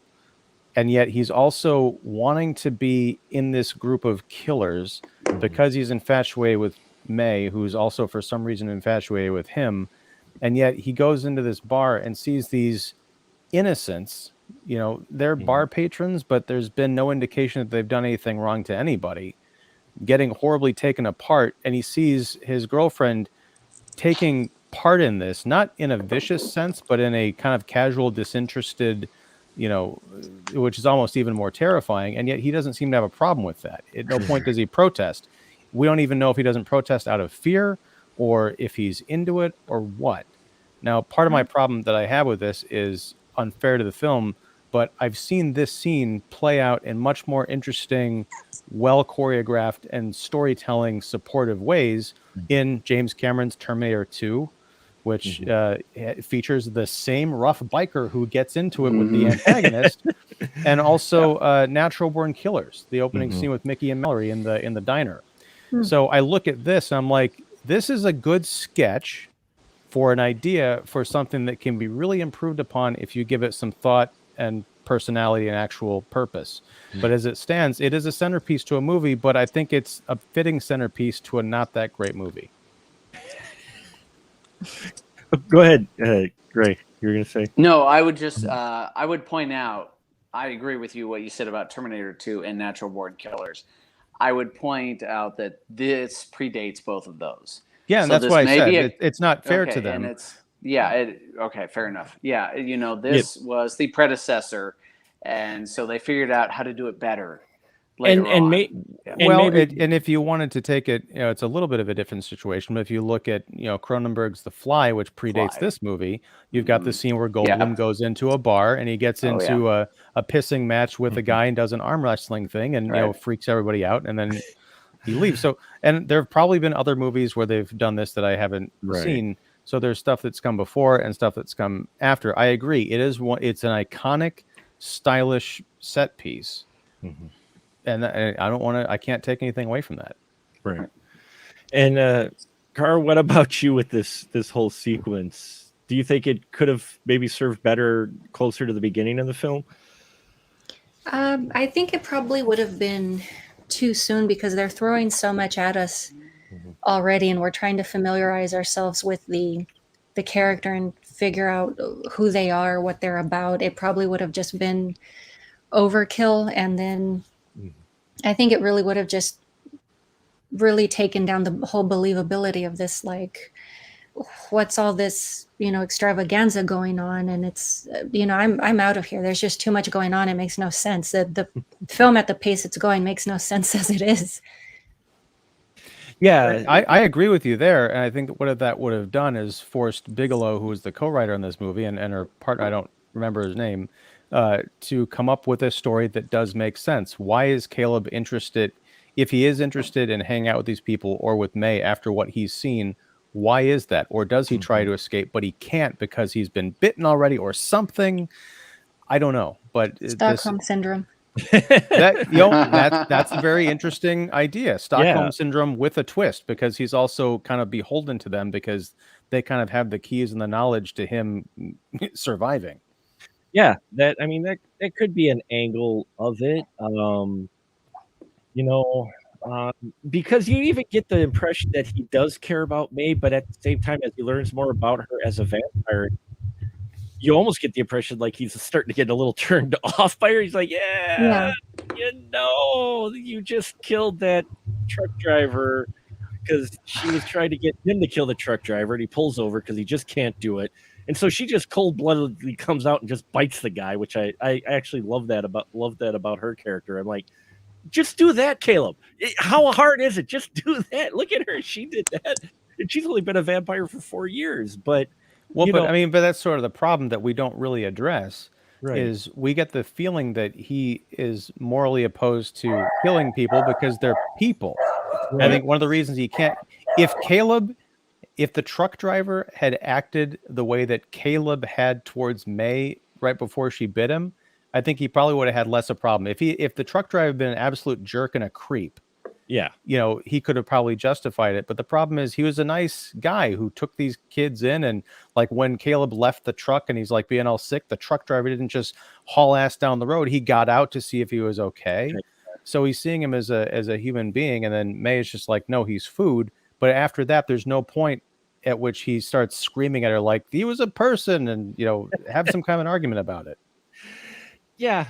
and yet he's also wanting to be in this group of killers because he's infatuated with May, who's also for some reason infatuated with him. And yet he goes into this bar and sees these innocents, they're bar patrons, but there's been no indication that they've done anything wrong to anybody, getting horribly taken apart. And he sees his girlfriend taking part in this, not in a vicious sense, but in a kind of casual, disinterested, which is almost even more terrifying. And yet he doesn't seem to have a problem with that. At no point does he protest. We don't even know if he doesn't protest out of fear or if he's into it or what. Now, part of my problem that I have with this is unfair to the film, but I've seen this scene play out in much more interesting, well choreographed and storytelling supportive ways in James Cameron's Terminator 2, which features the same rough biker who gets into it with the antagonist, and also Natural Born Killers, the opening scene with Mickey and Mallory in the diner. So I look at this and I'm like, this is a good sketch for an idea for something that can be really improved upon if you give it some thought and personality and actual purpose. But as it stands, it is a centerpiece to a movie, but I think it's a fitting centerpiece to a not that great movie. Go ahead, Gray. You were going to say? No, I would just I would point out, I agree with you what you said about Terminator 2 and Natural Born Killers. I would point out that this predates both of those. Yeah, and So that's why I said a- it's not fair okay, to them. And it's okay, fair enough. Yeah, this was the predecessor, and so they figured out how to do it better later on. And if you wanted to take it, it's a little bit of a different situation. But if you look at Cronenberg's The Fly, which predates this movie, you've got the scene where Goldblum goes into a bar and he gets into a pissing match with a guy and does an arm wrestling thing and freaks everybody out, and then he leaves. So, and there have probably been other movies where they've done this that I haven't seen. So there's stuff that's come before and stuff that's come after. I agree. It's an iconic, stylish set piece. And I can't take anything away from that. Right. And Cara, what about you with this whole sequence? Do you think it could have maybe served better closer to the beginning of the film? I think it probably would have been too soon because they're throwing so much at us already, and we're trying to familiarize ourselves with the character and figure out who they are, what they're about. It probably would have just been overkill, and then I think it really would have just really taken down the whole believability of this, like, what's all this, extravaganza going on? And it's, I'm out of here. There's just too much going on. It makes no sense. The film at the pace it's going makes no sense as it is. Yeah, I agree with you there. And I think what that would have done is forced Bigelow, who was the co-writer on this movie, and her partner, I don't remember his name, to come up with a story that does make sense. Why is Caleb interested, if he is interested in hanging out with these people or with May after what he's seen? Why is that? Or does he try to escape, but he can't because he's been bitten already or something? I don't know. But Stockholm syndrome. That's a very interesting idea. Stockholm syndrome with a twist, because he's also kind of beholden to them because they kind of have the keys and the knowledge to him surviving. Yeah, that could be an angle of it. Because you even get the impression that he does care about May, but at the same time, as he learns more about her as a vampire, you almost get the impression like he's starting to get a little turned off by her. He's like, you just killed that truck driver because she was trying to get him to kill the truck driver, and he pulls over because he just can't do it. And so she just cold-bloodedly comes out and just bites the guy, which I actually love that about her character. I'm like, just do that, Caleb. How hard is it? Just do that. Look at her. She did that. And she's only been a vampire for 4 years. But that's sort of the problem that we don't really address. Right. Is we get the feeling that he is morally opposed to killing people because they're people. Right. I think one of the reasons he can't, if the truck driver had acted the way that Caleb had towards May right before she bit him, I think he probably would have had less of a problem. If the truck driver had been an absolute jerk and a creep, Yeah. He could have probably justified it. But the problem is he was a nice guy who took these kids in, and like when Caleb left the truck and he's like being all sick, the truck driver didn't just haul ass down the road. He got out to see if he was okay. So he's seeing him as a human being, and then May is just like, no, he's food. But after that, there's no point at which he starts screaming at her like he was a person, and have some kind of an argument about it. Yeah,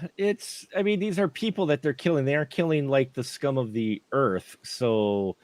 I mean, these are people that they're killing. They aren't killing like the scum of the earth. So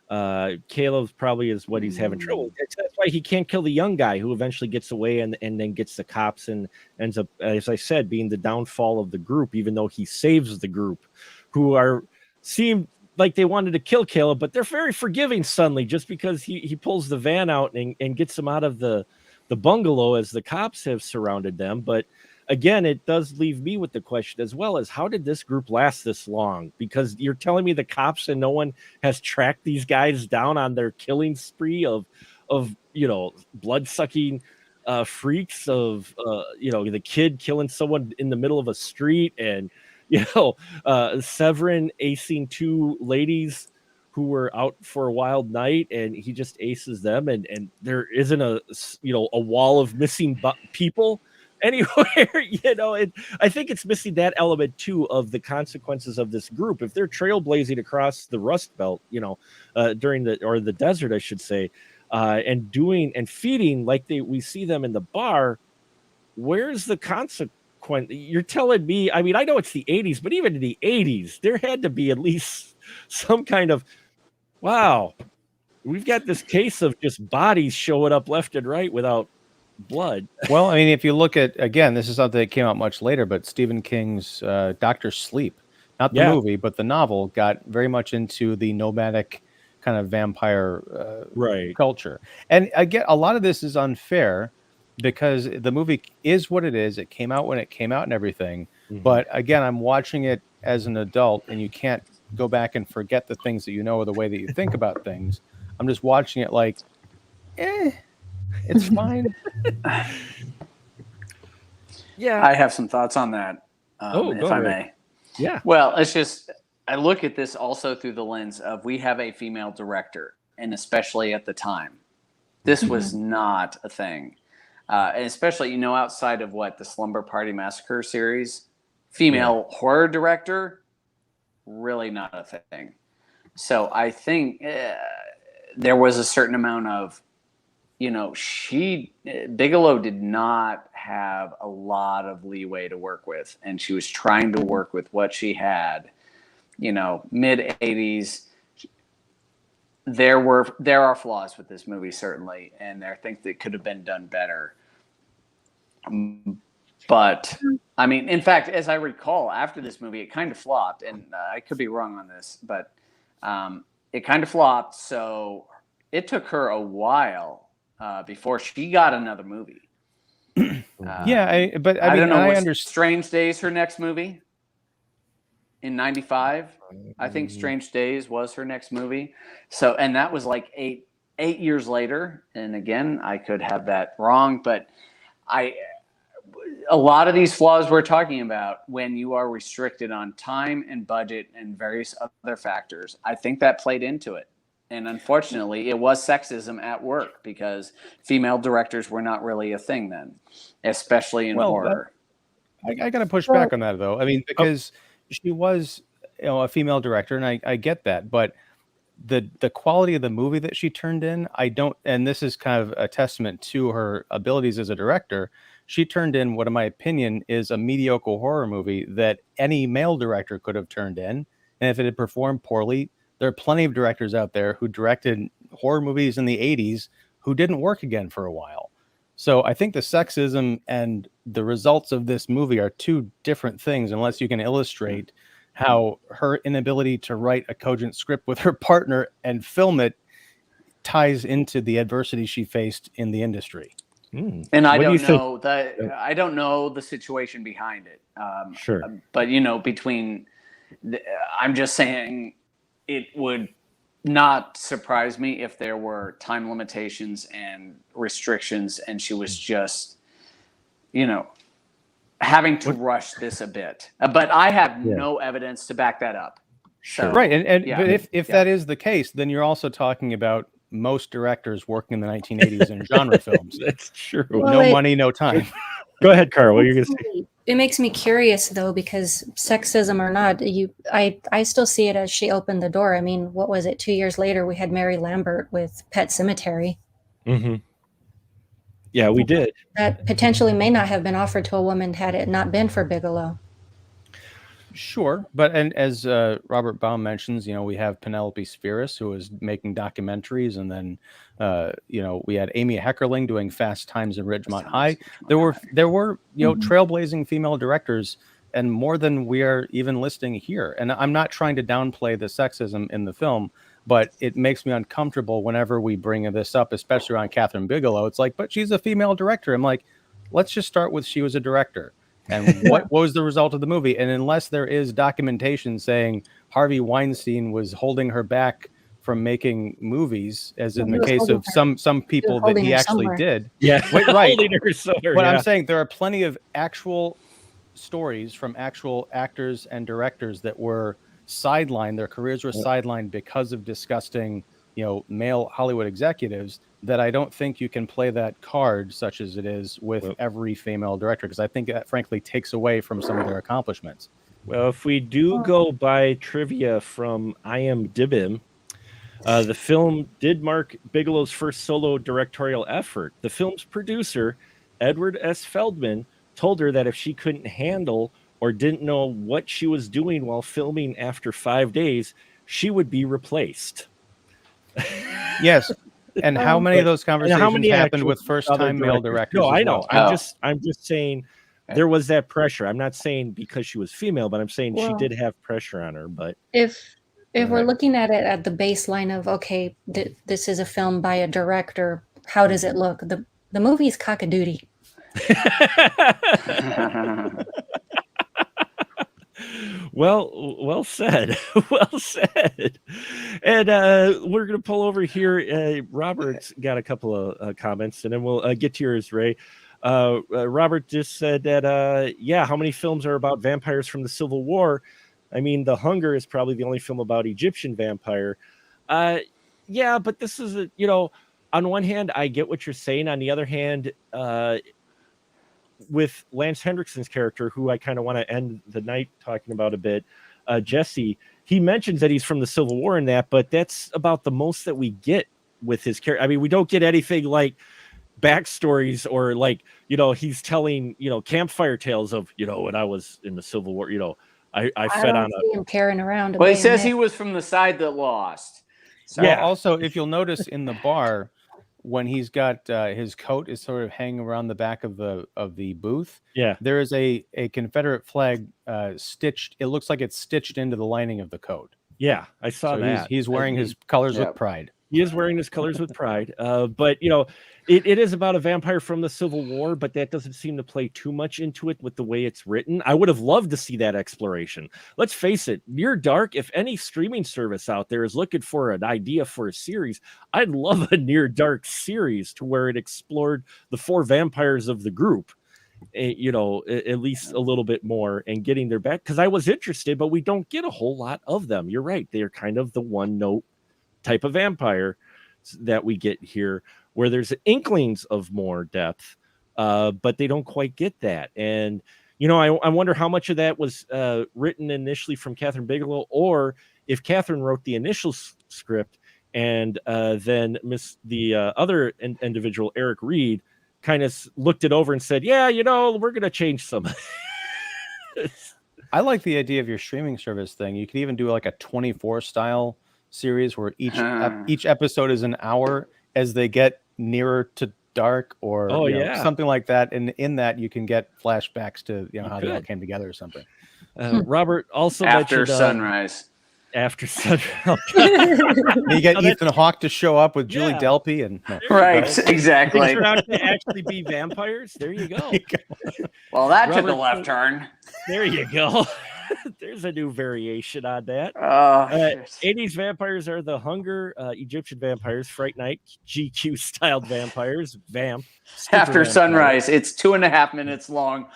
Caleb probably is what he's having trouble with. That's why he can't kill the young guy who eventually gets away and then gets the cops and ends up, as I said, being the downfall of the group, even though he saves the group who seem like they wanted to kill Caleb, but they're very forgiving suddenly just because he pulls the van out and gets them out of the bungalow as the cops have surrounded them. But again, it does leave me with the question as well as how did this group last this long? Because you're telling me the cops and no one has tracked these guys down on their killing spree of blood-sucking freaks of the kid killing someone in the middle of a street and Severin acing two ladies who were out for a wild night and he just aces them and there isn't a wall of missing people anywhere. I think it's missing that element too of the consequences of this group. If they're trailblazing across the Rust Belt, during the desert, I should say, and doing and feeding like we see them in the bar, where's the consequence? You're telling me, I mean, I know it's the 80s, but even in the 80s, there had to be at least some kind of, wow, we've got this case of just bodies showing up left and right without blood. Well, I mean, if you look at, again, this is something that came out much later, but Stephen King's Dr. Sleep, not the movie, but the novel, got very much into the nomadic kind of vampire culture. And again, a lot of this is unfair because the movie is what it is. It came out when it came out and everything. Mm-hmm. But again, I'm watching it as an adult and you can't go back and forget the things that or the way that you think about things. I'm just watching it like, it's fine. Yeah. I have some thoughts on that, if I may. Yeah. Well, I look at this also through the lens of we have a female director, and especially at the time, this was not a thing. And especially, outside of the Slumber Party Massacre series, female horror director, really not a thing. So I think there was a certain amount of, Bigelow did not have a lot of leeway to work with, and she was trying to work with what she had, mid 80s. There are flaws with this movie, certainly, and there are things that could have been done better. But I mean, in fact, as I recall, after this movie, it kind of flopped, and I could be wrong on this, but it kind of flopped. So it took her a while before she got another movie. I don't know. I understand. Strange Days, her next movie in '95. I think Strange Days was her next movie. So, and that was like eight years later. And again, I could have that wrong, but a lot of these flaws we're talking about, when you are restricted on time and budget and various other factors, I think that played into it. And unfortunately, it was sexism at work because female directors were not really a thing then, especially in horror. I got to push back on that, though. I mean, because she was a female director, and I get that. But the quality of the movie that she turned in, I don't, and this is kind of a testament to her abilities as a director. She turned in what, in my opinion, is a mediocre horror movie that any male director could have turned in. And if it had performed poorly, there are plenty of directors out there who directed horror movies in the 80s who didn't work again for a while. So I think the sexism and the results of this movie are two different things, unless you can illustrate how her inability to write a cogent script with her partner and film it ties into the adversity she faced in the industry. And I don't know that. I don't know the situation behind it. Sure, but I'm just saying it would not surprise me if there were time limitations and restrictions, and she was just, having to rush this a bit. But I have no evidence to back that up. So, Right, and yeah. but if that is the case, then you're also talking about most directors working in the 1980s in genre films. That's true. Well, No money, no time. Go ahead, Carl. What are you going to say? It makes me curious though, because sexism or not, I still see it as she opened the door. I mean, what was it? 2 years later, we had Mary Lambert with Pet Sematary. Mm-hmm. Yeah, we did. That potentially may not have been offered to a woman had it not been for Bigelow. Sure, but and as Robert Baum mentions, we have Penelope Spheris, who is making documentaries, and then we had Amy Heckerling doing Fast Times in Ridgemont High. There were trailblazing female directors, and more than we are even listing here. And I'm not trying to downplay the sexism in the film, but it makes me uncomfortable whenever we bring this up, especially around Kathryn Bigelow. It's like, but she's a female director. I'm like, let's just start with she was a director. And what was the result of the movie? And unless there is documentation saying Harvey Weinstein was holding her back from making movies, as in the case of some people that he actually did. Yeah, right. But I'm saying there are plenty of actual stories from actual actors and directors that were sidelined. Their careers were sidelined because of disgusting, male Hollywood executives, that I don't think you can play that card, such as it is with every female director, because I think that frankly takes away from some of their accomplishments. Well, if we do go by trivia from IMDb, the film did mark Bigelow's first solo directorial effort. The film's producer, Edward S. Feldman, told her that if she couldn't handle or didn't know what she was doing while filming after 5 days, she would be replaced. Yes. And how many of those conversations happened with first-time male directors? No, I know. Well? I'm just saying there was that pressure. I'm not saying because she was female, but I'm saying she did have pressure on her. But if we're looking at it at the baseline of, okay, this is a film by a director, how does it look? The movie's cock-a-doodie. Well said. Well said. And we're going to pull over here. Robert's got a couple of comments, and then we'll get to yours, Ray. Robert just said that, how many films are about vampires from the Civil War? I mean, The Hunger is probably the only film about Egyptian vampire. Yeah, but this is, on one hand, I get what you're saying. On the other hand, with Lance Henriksen's character, who I kind of want to end the night talking about a bit, Jesse, he mentions that he's from the Civil War in that, but that's about the most that we get with his character. I mean, we don't get anything like backstories or like, he's telling, campfire tales of, when I was in the Civil War, I fed on him carrying around. Well, he says he was from the side that lost. So. Yeah. Also, if you'll notice in the bar, when he's got his coat is sort of hanging around the back of the booth, there is a Confederate flag stitched. It looks like it's stitched into the lining of the coat. Yeah, I saw that. He's wearing his colors with pride. He is wearing his colors with pride. But it is about a vampire from the Civil War, but that doesn't seem to play too much into it with the way it's written. I would have loved to see that exploration. Let's face it, Near Dark, if any streaming service out there is looking for an idea for a series, I'd love a Near Dark series to where it explored the 4 vampires of the group, at least a little bit more, and getting their back, because I was interested, but we don't get a whole lot of them. You're right. They're kind of the one note type of vampire that we get here, where there's inklings of more depth, but they don't quite get that. And I wonder how much of that was written initially from Kathryn Bigelow, or if Kathryn wrote the initial script and then the other individual, Eric Reed, kind of looked it over and said, we're going to change some. I like the idea of your streaming service thing. You could even do like a 24 style series where each episode is an hour as they get nearer to dark, or something like that, and in that you can get flashbacks to how they all came together or something. Robert also after sunrise. After sunrise, you get Ethan Hawke to show up with Julie Delpy, and right, exactly. They turn out to actually be vampires. There you go. Well, that took a left turn. There you go. There's a new variation on that. 80s vampires are The Hunger, Egyptian vampires, Fright Night, GQ styled vampires, Vamp. After sunrise, it's 2.5 minutes long.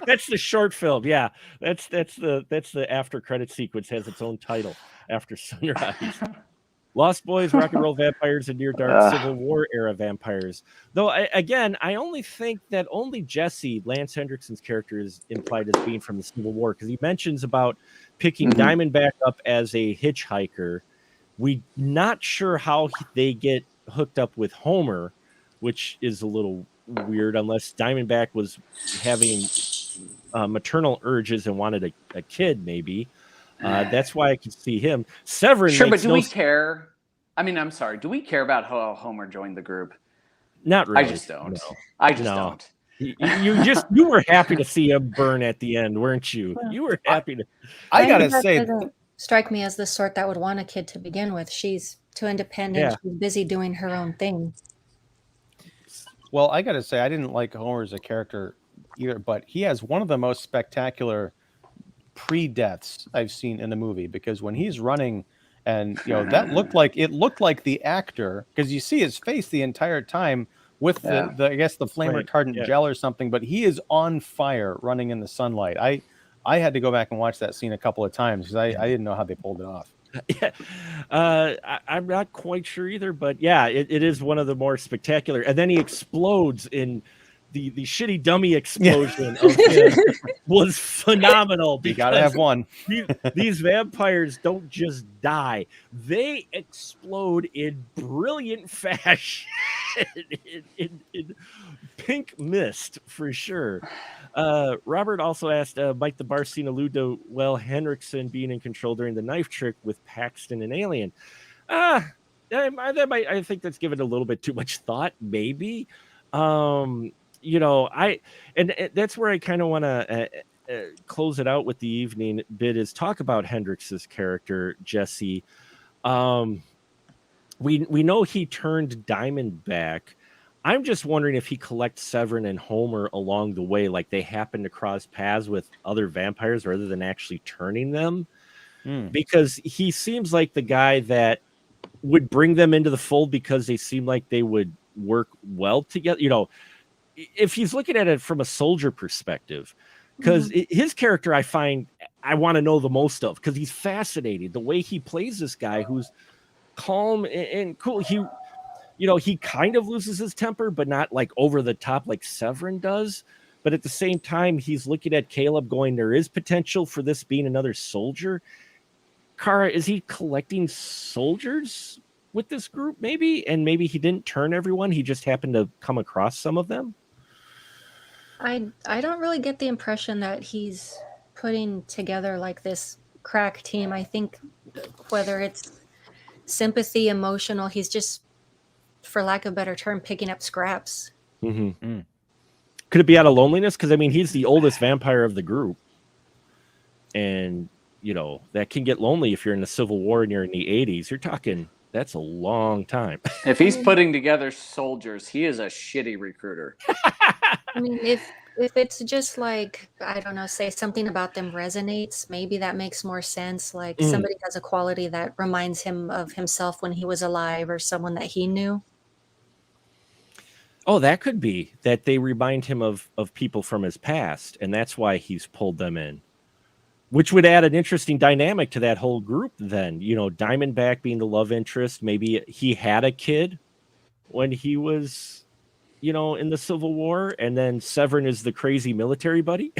That's the short film. Yeah, that's the after credit sequence has its own title, After Sunrise. Lost Boys, Rock and Roll Vampires, and Near Dark Civil War era vampires. Though, I only think that only Jesse, Lance Henriksen's character, is implied as being from the Civil War, because he mentions about picking Diamondback up as a hitchhiker. We're not sure how they get hooked up with Homer, which is a little weird, unless Diamondback was having maternal urges and wanted a kid, maybe. That's why I could see him. Severin. Sure, but do we care? I mean, I'm sorry. Do we care about how Homer joined the group? Not really. I just don't. No. I just don't. You were happy to see him burn at the end, weren't you? You were happy to. I gotta say, doesn't strike me as the sort that would want a kid to begin with. She's too independent. Yeah. She's busy doing her own thing. Well, I gotta say, I didn't like Homer as a character either, but he has one of the most spectacular pre-deaths I've seen in the movie, because when he's running, and that looked like the actor, because you see his face the entire time with the I guess the flame retardant gel or something, but he is on fire running in the sunlight. I had to go back and watch that scene a couple of times because I didn't know how they pulled it off. I'm not quite sure either, but yeah, it is one of the more spectacular. And then he explodes in the shitty dummy explosion of him was phenomenal. You gotta have one. These vampires don't just die; they explode in brilliant fashion, in pink mist for sure. Robert also asked, might the bar scene allude to Henriksen being in control during the knife trick with Paxton and Alien? I think that's given a little bit too much thought, maybe. That's where I kind of want to close it out with the evening bit, is talk about Hendrix's character, Jesse. We know he turned Diamondback. I'm just wondering if he collects Severin and Homer along the way, like they happen to cross paths with other vampires rather than actually turning them. Because he seems like the guy that would bring them into the fold because they seem like they would work well together. If he's looking at it from a soldier perspective, because his character, I find I want to know the most of, because he's fascinating. The way he plays this guy who's calm and cool. He kind of loses his temper, but not like over the top like Severin does. But at the same time, he's looking at Caleb going, there is potential for this being another soldier. Kara, is he collecting soldiers with this group maybe? And maybe he didn't turn everyone. He just happened to come across some of them. I don't really get the impression that he's putting together like this crack team. I think whether it's sympathy, emotional, he's just, for lack of a better term, picking up scraps. Mm-hmm. Could it be out of loneliness? Because, he's the oldest vampire of the group. And, that can get lonely if you're in the Civil War and you're in the 80s. You're talking, that's a long time. If he's putting together soldiers, he is a shitty recruiter. If it's just like, I don't know, say something about them resonates, maybe that makes more sense. Like somebody has a quality that reminds him of himself when he was alive, or someone that he knew. Oh, that could be that they remind him of people from his past, and that's why he's pulled them in, which would add an interesting dynamic to that whole group then. Diamondback being the love interest, maybe he had a kid when he was in the Civil War, and then Severin is the crazy military buddy.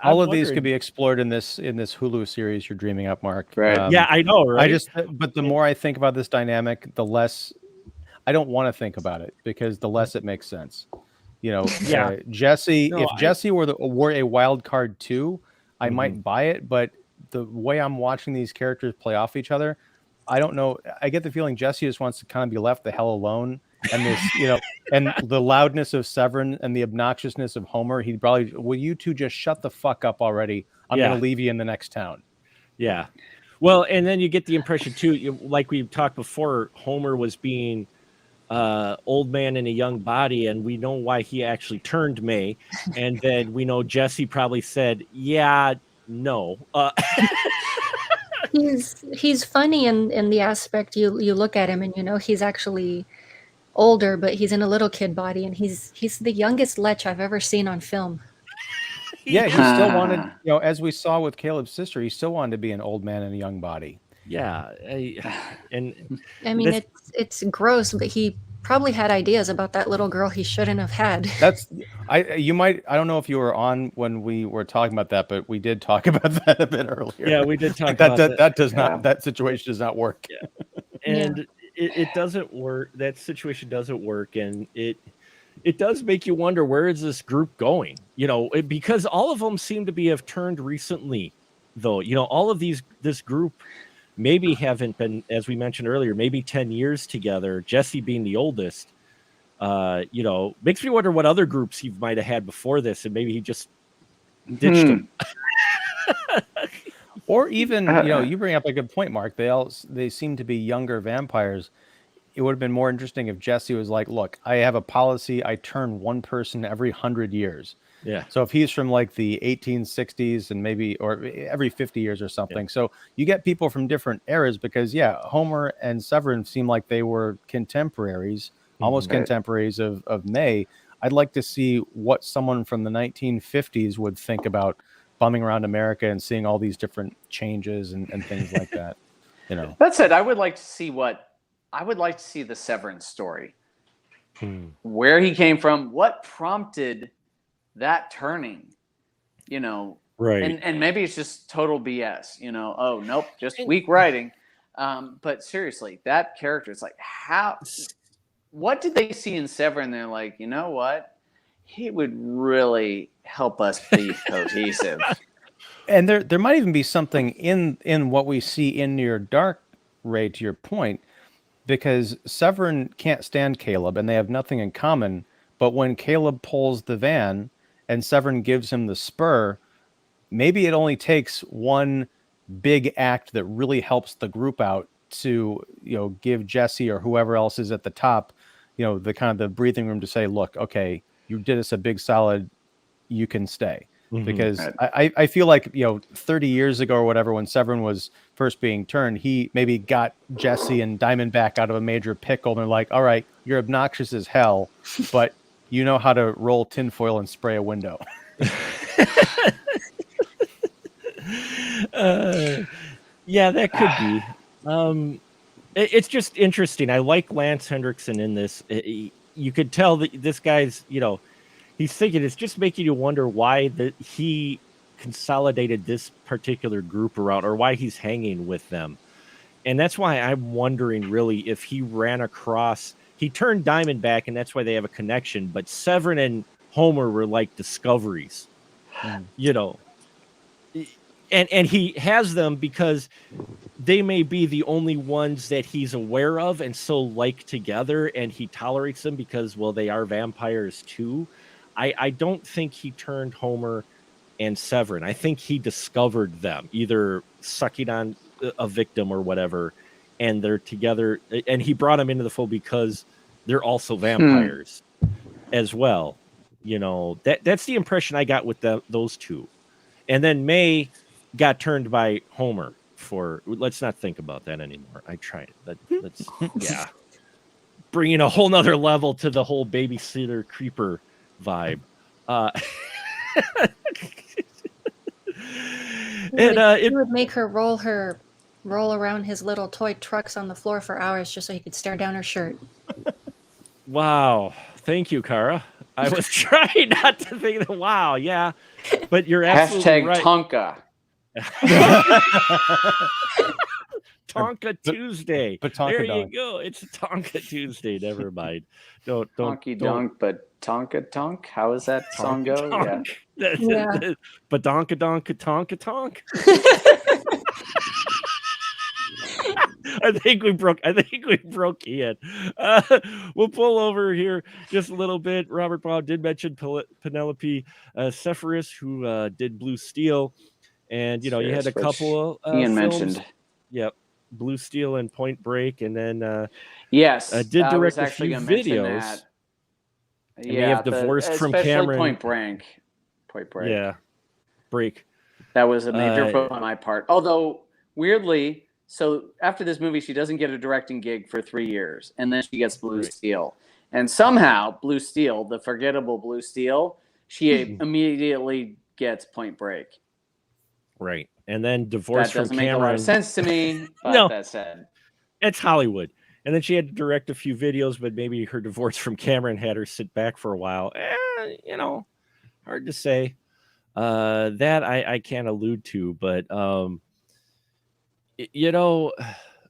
All of these could be explored in this Hulu series you're dreaming up, Mark. Right. Yeah, I know, right? But the more I think about this dynamic, the less I don't want to think about it, because the less it makes sense. Jesse. No, if Jesse were a wild card too, I might buy it. But the way I'm watching these characters play off each other, I don't know. I get the feeling Jesse just wants to kind of be left the hell alone. And this, and the loudness of Severin and the obnoxiousness of Homer, he'd probably, will you two just shut the fuck up already? I'm going to leave you in the next town. Yeah. Well, and then you get the impression too, like we talked before, Homer was being old man in a young body, and we know why he actually turned May. And then we know Jesse probably said, yeah, no. He's funny in the aspect you look at him and he's actually older, but he's in a little kid body, and he's the youngest lech I've ever seen on film. Yeah, he still wanted, as we saw with Caleb's sister, he still wanted to be an old man in a young body. Yeah, and I mean, it's gross, but he probably had ideas about that little girl he shouldn't have had. I don't know if you were on when we were talking about that, but we did talk about that a bit earlier. Yeah, we did talk about that. That does not, that situation does not work. Yeah. And it doesn't work. That situation doesn't work, and it does make you wonder, where is this group going? Because all of them seem to have turned recently, though. All of this group maybe haven't been, as we mentioned earlier, maybe 10 years together. Jesse being the oldest, makes me wonder what other groups he might have had before this, and maybe he just ditched them. Or even, you bring up a good point, Mark. They seem to be younger vampires. It would have been more interesting if Jesse was like, look, I have a policy. I turn one person every 100 years. Yeah. So if he's from like the 1860s and maybe, or every 50 years or something. Yeah. So you get people from different eras because, Homer and Severin seem like they were contemporaries, almost contemporaries of May. I'd like to see what someone from the 1950s would think about bumming around America and seeing all these different changes and things like that. That's it. I would like to see the Severin story. Where he came from, what prompted that turning, right? And maybe it's just total BS, oh nope, just weak writing. But seriously, that character is like, what did they see in Severin? They're like, you know what? He would really help us be cohesive. And there might even be something in what we see in Near Dark, Ray, to your point, because Severin can't stand Caleb and they have nothing in common. But when Caleb pulls the van and Severin gives him the spur, maybe it only takes one big act that really helps the group out to, give Jesse or whoever else is at the top, the kind of the breathing room to say, look, okay, you did us a big solid, you can stay. Because I feel like, 30 years ago or whatever, when Severin was first being turned, he maybe got Jesse and Diamondback out of a major pickle. And they're like, all right, you're obnoxious as hell, but you know how to roll tinfoil and spray a window. Yeah, that could be. It's just interesting. I like Lance Henriksen in this. You could tell that this guy's, he's thinking, it's just making you wonder why he consolidated this particular group around, or why he's hanging with them. And that's why I'm wondering really if he he turned Diamondback and that's why they have a connection, but Severin and Homer were like discoveries, and he has them because they may be the only ones that he's aware of and so like together, and he tolerates them because, well, they are vampires too. I don't think he turned Homer and Severin. I think he discovered them, either sucking on a victim or whatever, and they're together. And he brought them into the fold because they're also vampires as well. That's the impression I got with those two. And then May got turned by Homer let's not think about that anymore. I tried it. Let's bringing a whole nother level to the whole babysitter creeper vibe. It would make her roll around his little toy trucks on the floor for hours just so he could stare down her shirt. Wow. Thank you, Kara. I was trying not to think that. Wow. Yeah. But you're absolutely right. Tonka. Tonka Tuesday. There you go. It's Tonka Tuesday. Never mind. Don't Tonky Donk, but Tonka Tonk. How does that song go? Tonk. Yeah. But Donka Donka Tonka Tonk. I think we broke Ian. We'll pull over here just a little bit. Robert Brown did mention Penelope Seferis, who did Blue Steel. And, you had a couple of Ian films. mentioned. Yep. Blue Steel and Point Break. And then, yes, did direct a few videos. And we have Divorced from Cameron. Point Break. Yeah. Break. That was a major vote on my part. Although, weirdly, So after this movie, she doesn't get a directing gig for 3 years, and then she gets Blue Steel. And somehow, Blue Steel, the forgettable Blue Steel, she immediately gets Point Break. Right. And then divorced from That doesn't Cameron. make a lot of sense to me, but No. that said. It's Hollywood. And then she had to direct a few videos, but maybe her divorce from Cameron had her sit back for a while. You know, hard to say. That I can't allude to, but you know,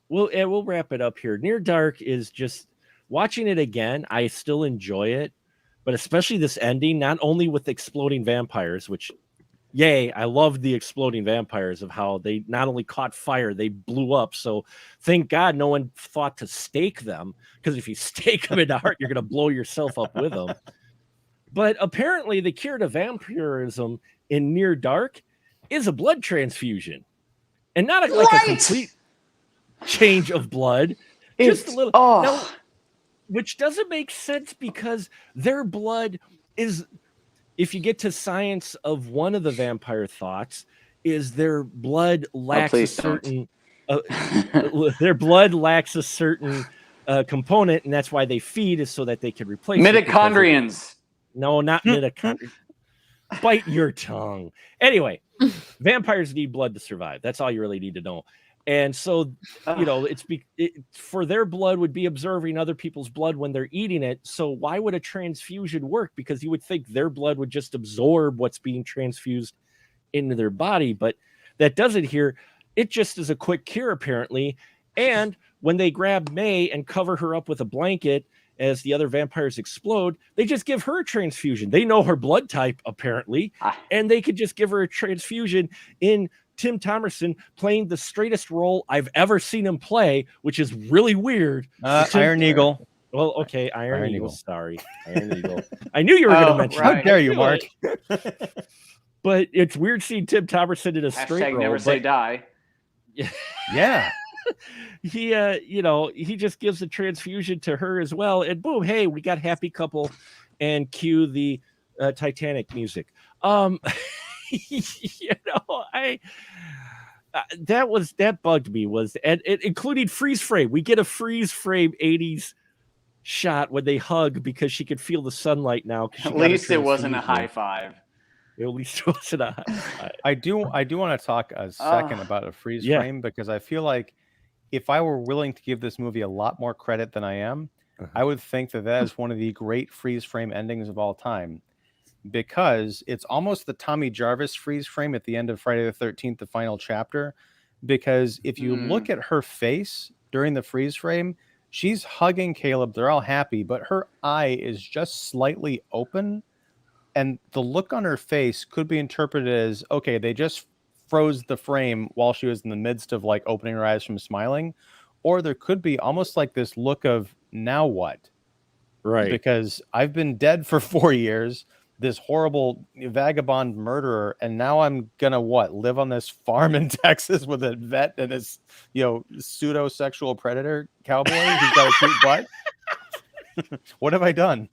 we'll wrap it up here. Near Dark is just watching it again. I still enjoy it, but especially this ending, not only with exploding vampires, which yay, I loved the exploding vampires of how they not only caught fire, they blew up. So thank God no one thought to stake them, because if you stake them in the heart, you're going to blow yourself up with them. But apparently the cure to vampirism in Near Dark is a blood transfusion. And not like a complete change of blood. Just a little. Now, which doesn't make sense because their blood is, if you get to science of one of the vampire thoughts, is their blood lacks a certain their blood lacks a certain component, and that's why they feed, is so that they can replace mitochondrians. No, not mitochondria. Bite your tongue. Anyway, vampires need blood to survive. That's all you really need to know. And so, you know, for their blood would be absorbing other people's blood when they're eating it. So why would a transfusion work? Because you would think their blood would just absorb what's being transfused into their body, but that doesn't here. It just is a quick cure, apparently. And when they grab May and cover her up with a blanket as the other vampires explode, they just give her a transfusion. They know her blood type, apparently, and they could just give her a transfusion. In Tim Thomerson playing the straightest role I've ever seen him play, which is really weird. Iron Eagle. Well, okay, Iron Eagle. Sorry, Iron Eagle. I knew you were going to mention. How dare you, Mark? But it's weird seeing Tim Thomerson in a straight role. Never say die. Yeah. He you know, he just gives a transfusion to her as well, and boom, hey, we got happy couple, and cue the Titanic music. You know, that bugged me, was, and including freeze frame. We get a freeze frame 80s shot when they hug because she could feel the sunlight now. At least it wasn't a high five. At least it wasn't a high five. I do want to talk a second about a freeze frame, because I feel like if I were willing to give this movie a lot more credit than I am, I would think that is one of the great freeze frame endings of all time, because it's almost the Tommy Jarvis freeze frame at the end of Friday the 13th, the final chapter. Because if you look at her face during the freeze frame, she's hugging Caleb. They're all happy, but her eye is just slightly open. And the look on her face could be interpreted as, okay, they just froze the frame while she was in the midst of like opening her eyes from smiling. Or there could be almost like this look of, now what? Right. Because I've been dead for 4 years, this horrible vagabond murderer, and now I'm gonna live on this farm in Texas with a vet and this, pseudo sexual predator cowboy who's got a cute butt. What have I done?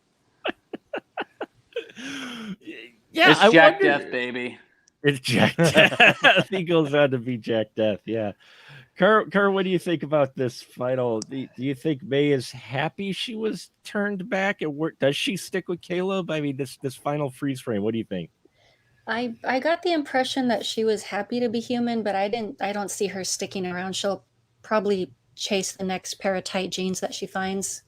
Yeah, it's Jack Death, baby. It's Jack Death. He goes on to be Jack Death. Yeah. Kerr, what do you think about this final? Do you think May is happy she was turned back at work? Does she stick with Caleb? I mean, this final freeze frame. What do you think? I got the impression that she was happy to be human, but I don't see her sticking around. She'll probably chase the next pair of tight jeans that she finds.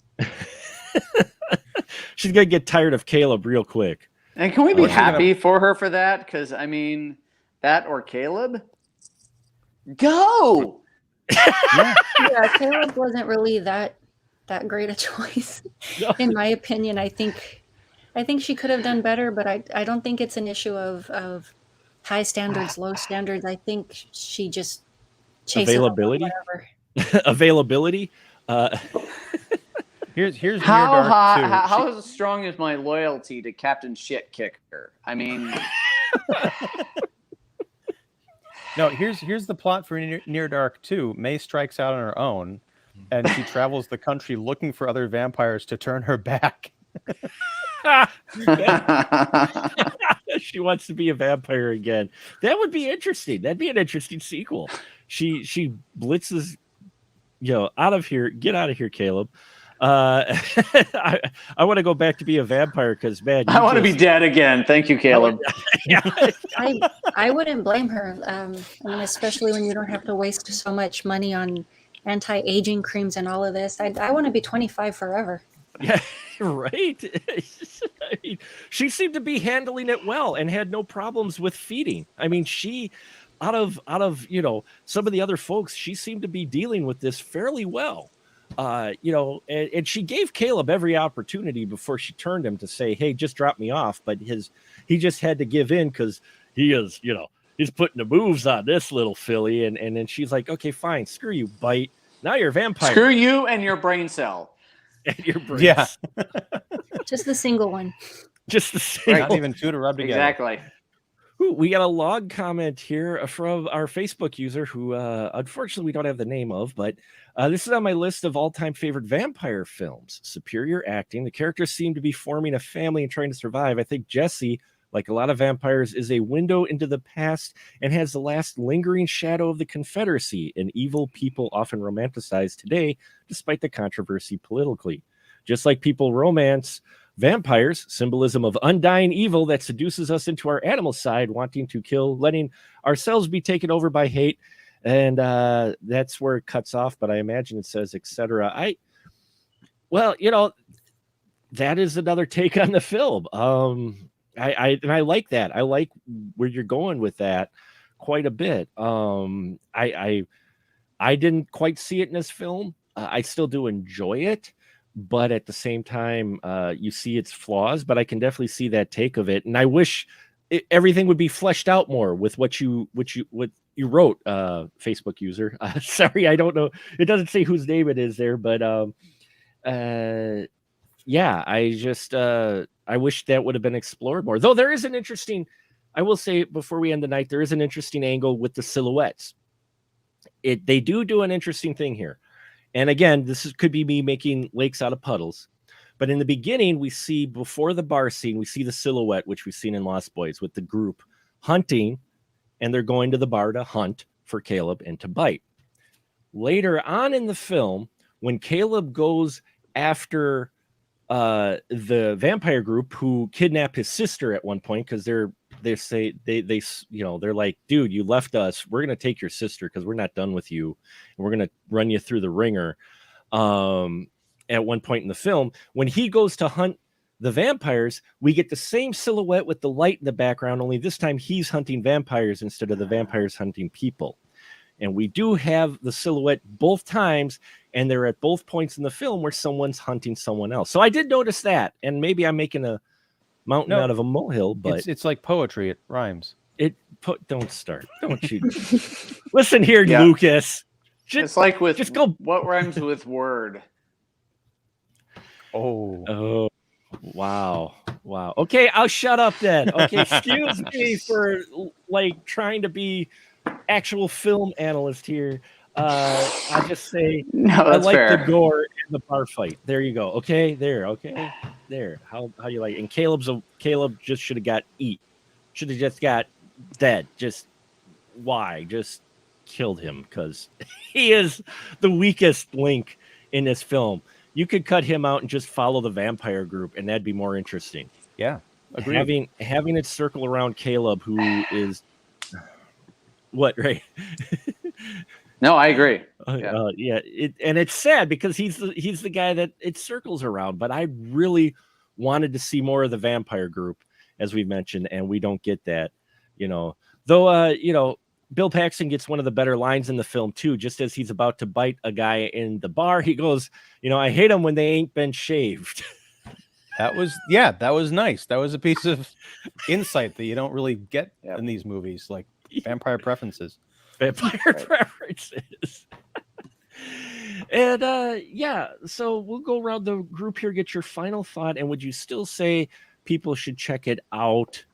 She's gonna get tired of Caleb real quick. And can we be happy for her for that? Because I mean, that or Caleb, go. Yeah, Caleb wasn't really that great a choice, in my opinion. I think she could have done better, but I don't think it's an issue of high standards, low standards. I think she just chases availability. Availability. Here's how strong is my loyalty to Captain Shit Kicker? I mean, no. Here's the plot for Near Dark 2. May strikes out on her own, and she travels the country looking for other vampires to turn her back. She wants to be a vampire again. That would be interesting. That'd be an interesting sequel. she blitzes, out of here, get out of here, Caleb. I want to go back to be a vampire because, man, I want to be dead again. Thank you, Caleb. I wouldn't blame her. I mean, especially when you don't have to waste so much money on anti-aging creams and all of this. I want to be 25 forever. Yeah, right. I mean, she seemed to be handling it well and had no problems with feeding. I mean, she, out of some of the other folks, she seemed to be dealing with this fairly well. And she gave Caleb every opportunity before she turned him to say, "Hey, just drop me off." But he just had to give in because he is, he's putting the moves on this little filly, and then she's like, "Okay, fine, screw you, Bite. Now you're a vampire." Screw you and your brain cell. And your brain. Yeah. Just the single one. Just the single. Not even two to rub together. Exactly. Ooh, we got a log comment here from our Facebook user who, unfortunately, we don't have the name of, but this is on my list of all-time favorite vampire films. Superior acting. The characters seem to be forming a family and trying to survive. I think Jesse, like a lot of vampires, is a window into the past and has the last lingering shadow of the Confederacy, an evil people often romanticized today, despite the controversy politically. Just like people romance vampires, symbolism of undying evil that seduces us into our animal side, wanting to kill, letting ourselves be taken over by hate. And that's where it cuts off. But I imagine it says, etc. That is another take on the film. I like that. I like where you're going with that quite a bit. I didn't quite see it in this film. I still do enjoy it, but at the same time, you see its flaws. But I can definitely see that take of it, and I wish everything would be fleshed out more with what you wrote, Facebook user. Sorry, I don't know. It doesn't say whose name it is there, but yeah, I wish that would have been explored more. Though there is an interesting, I will say before we end the night, there is an interesting angle with the silhouettes. They do an interesting thing here. And again, could be me making lakes out of puddles. But in the beginning, we see, before the bar scene, we see the silhouette, which we've seen in Lost Boys, with the group hunting, and they're going to the bar to hunt for Caleb and to Bite. Later on in the film, when Caleb goes after the vampire group who kidnapped his sister at one point, because they're like, "Dude, you left us. We're gonna take your sister because we're not done with you, and we're gonna run you through the ringer." At one point in the film, when he goes to hunt the vampires, we get the same silhouette with the light in the background, only this time he's hunting vampires instead of the vampires hunting people. And we do have the silhouette both times, and they're at both points in the film where someone's hunting someone else. So I did notice that, and maybe I'm making a mountain out of a molehill, but it's like poetry. It rhymes. Don't start. Don't you listen here, Lucas. It's like with what rhymes with word. Oh, wow. Okay, I'll shut up then. Okay, excuse me for like trying to be actual film analyst here. I just say I like fair. the gore and the bar fight. There you go. Okay, there. How you like it? And Caleb just should have got eat. Should have just got dead. Just why? Just killed him because he is the weakest link in this film. You could cut him out and just follow the vampire group, and that'd be more interesting. Yeah, agreed. Having it circle around Caleb, who is what, right? No, I agree. And it's sad because he's the guy that it circles around. But I really wanted to see more of the vampire group, as we mentioned, and we don't get that. Though Bill Paxton gets one of the better lines in the film too. Just as he's about to bite a guy in the bar, he goes, "I hate them when they ain't been shaved." That was nice. That was a piece of insight that you don't really get in these movies, like vampire preferences. Preferences. And so we'll go around the group here, get your final thought. And would you still say people should check it out?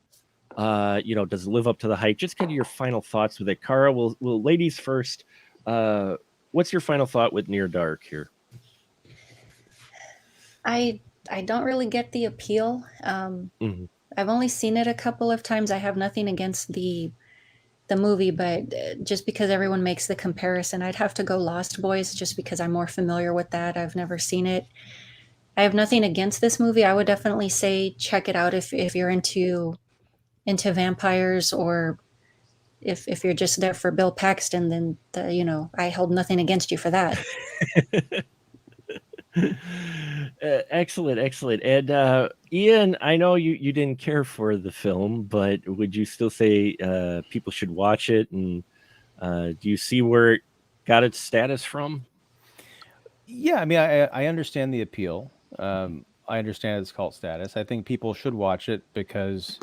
Does it live up to the hype? Just kind of your final thoughts with it. Cara, we'll ladies first. What's your final thought with Near Dark here? I don't really get the appeal. I've only seen it a couple of times. I have nothing against the the movie, but just because everyone makes the comparison, I'd have to go Lost Boys just because I'm more familiar with that. I've never seen it. I have nothing against this movie. I would definitely say check it out if you're into vampires, or if you're just there for Bill Paxton, then I held nothing against you for that. Excellent. And Ian, I know you didn't care for the film, but would you still say people should watch it? And do you see where it got its status from? Yeah, I mean, I understand the appeal. I understand its cult status. I think people should watch it because,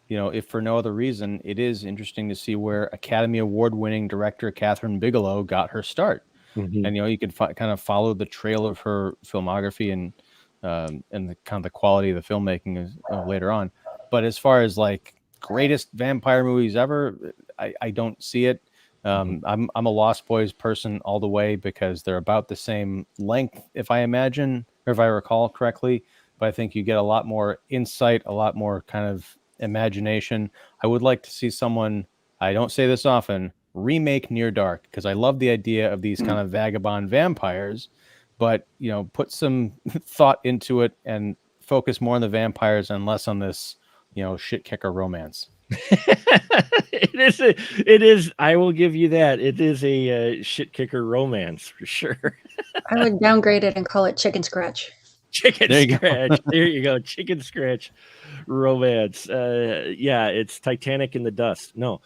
if for no other reason, it is interesting to see where Academy Award-winning director Kathryn Bigelow got her start. Mm-hmm. And you can kind of follow the trail of her filmography and the kind of the quality of the filmmaking later on. But as far as like greatest vampire movies ever, I don't see it. I'm a Lost Boys person all the way because they're about the same length, if I imagine, or if I recall correctly. But I think you get a lot more insight, a lot more kind of imagination. I would like to see someone, I don't say this often, remake Near Dark, because I love the idea of these kind of vagabond vampires, but put some thought into it and focus more on the vampires and less on this shit kicker romance. It is. I will give you that. It is a shit kicker romance for sure. I would downgrade it and call it Chicken Scratch. Chicken Scratch. There you go. Chicken Scratch romance. Yeah, it's Titanic in the dust. No.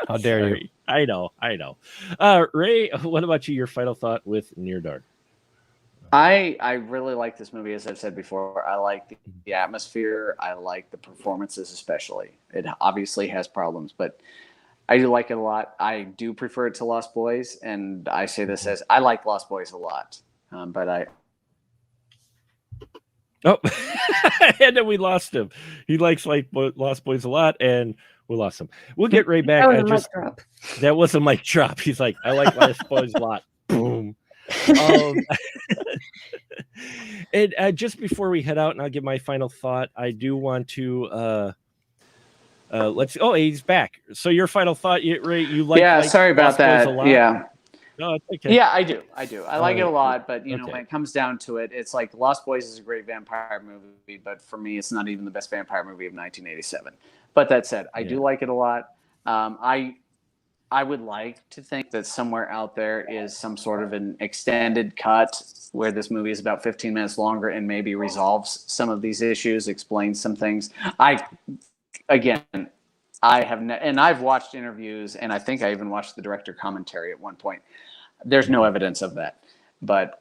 How dare you? I know. Ray, what about you? Your final thought with Near Dark? I really like this movie, as I've said before. I like the atmosphere. I like the performances, especially. It obviously has problems, but I do like it a lot. I do prefer it to Lost Boys, and I say this as I like Lost Boys a lot, but I. Oh, and then we lost him. He likes Lost Boys a lot, and we lost him. We'll get Ray back. That was a mic drop. That was a mic drop. He's like, I like Lost Boys a lot. Boom. And just before we head out, and I'll give my final thought, I do want to he's back. So your final thought, Ray, you like sorry about Lost that. Boys a lot? Yeah. No, it's okay. Yeah, I do. I like it a lot, but when it comes down to it, it's like Lost Boys is a great vampire movie, but for me, it's not even the best vampire movie of 1987. But that said, I do like it a lot. I would like to think that somewhere out there is some sort of an extended cut where this movie is about 15 minutes longer and maybe resolves some of these issues, explains some things. I've watched interviews, and I think I even watched the director commentary at one point. There's no evidence of that, but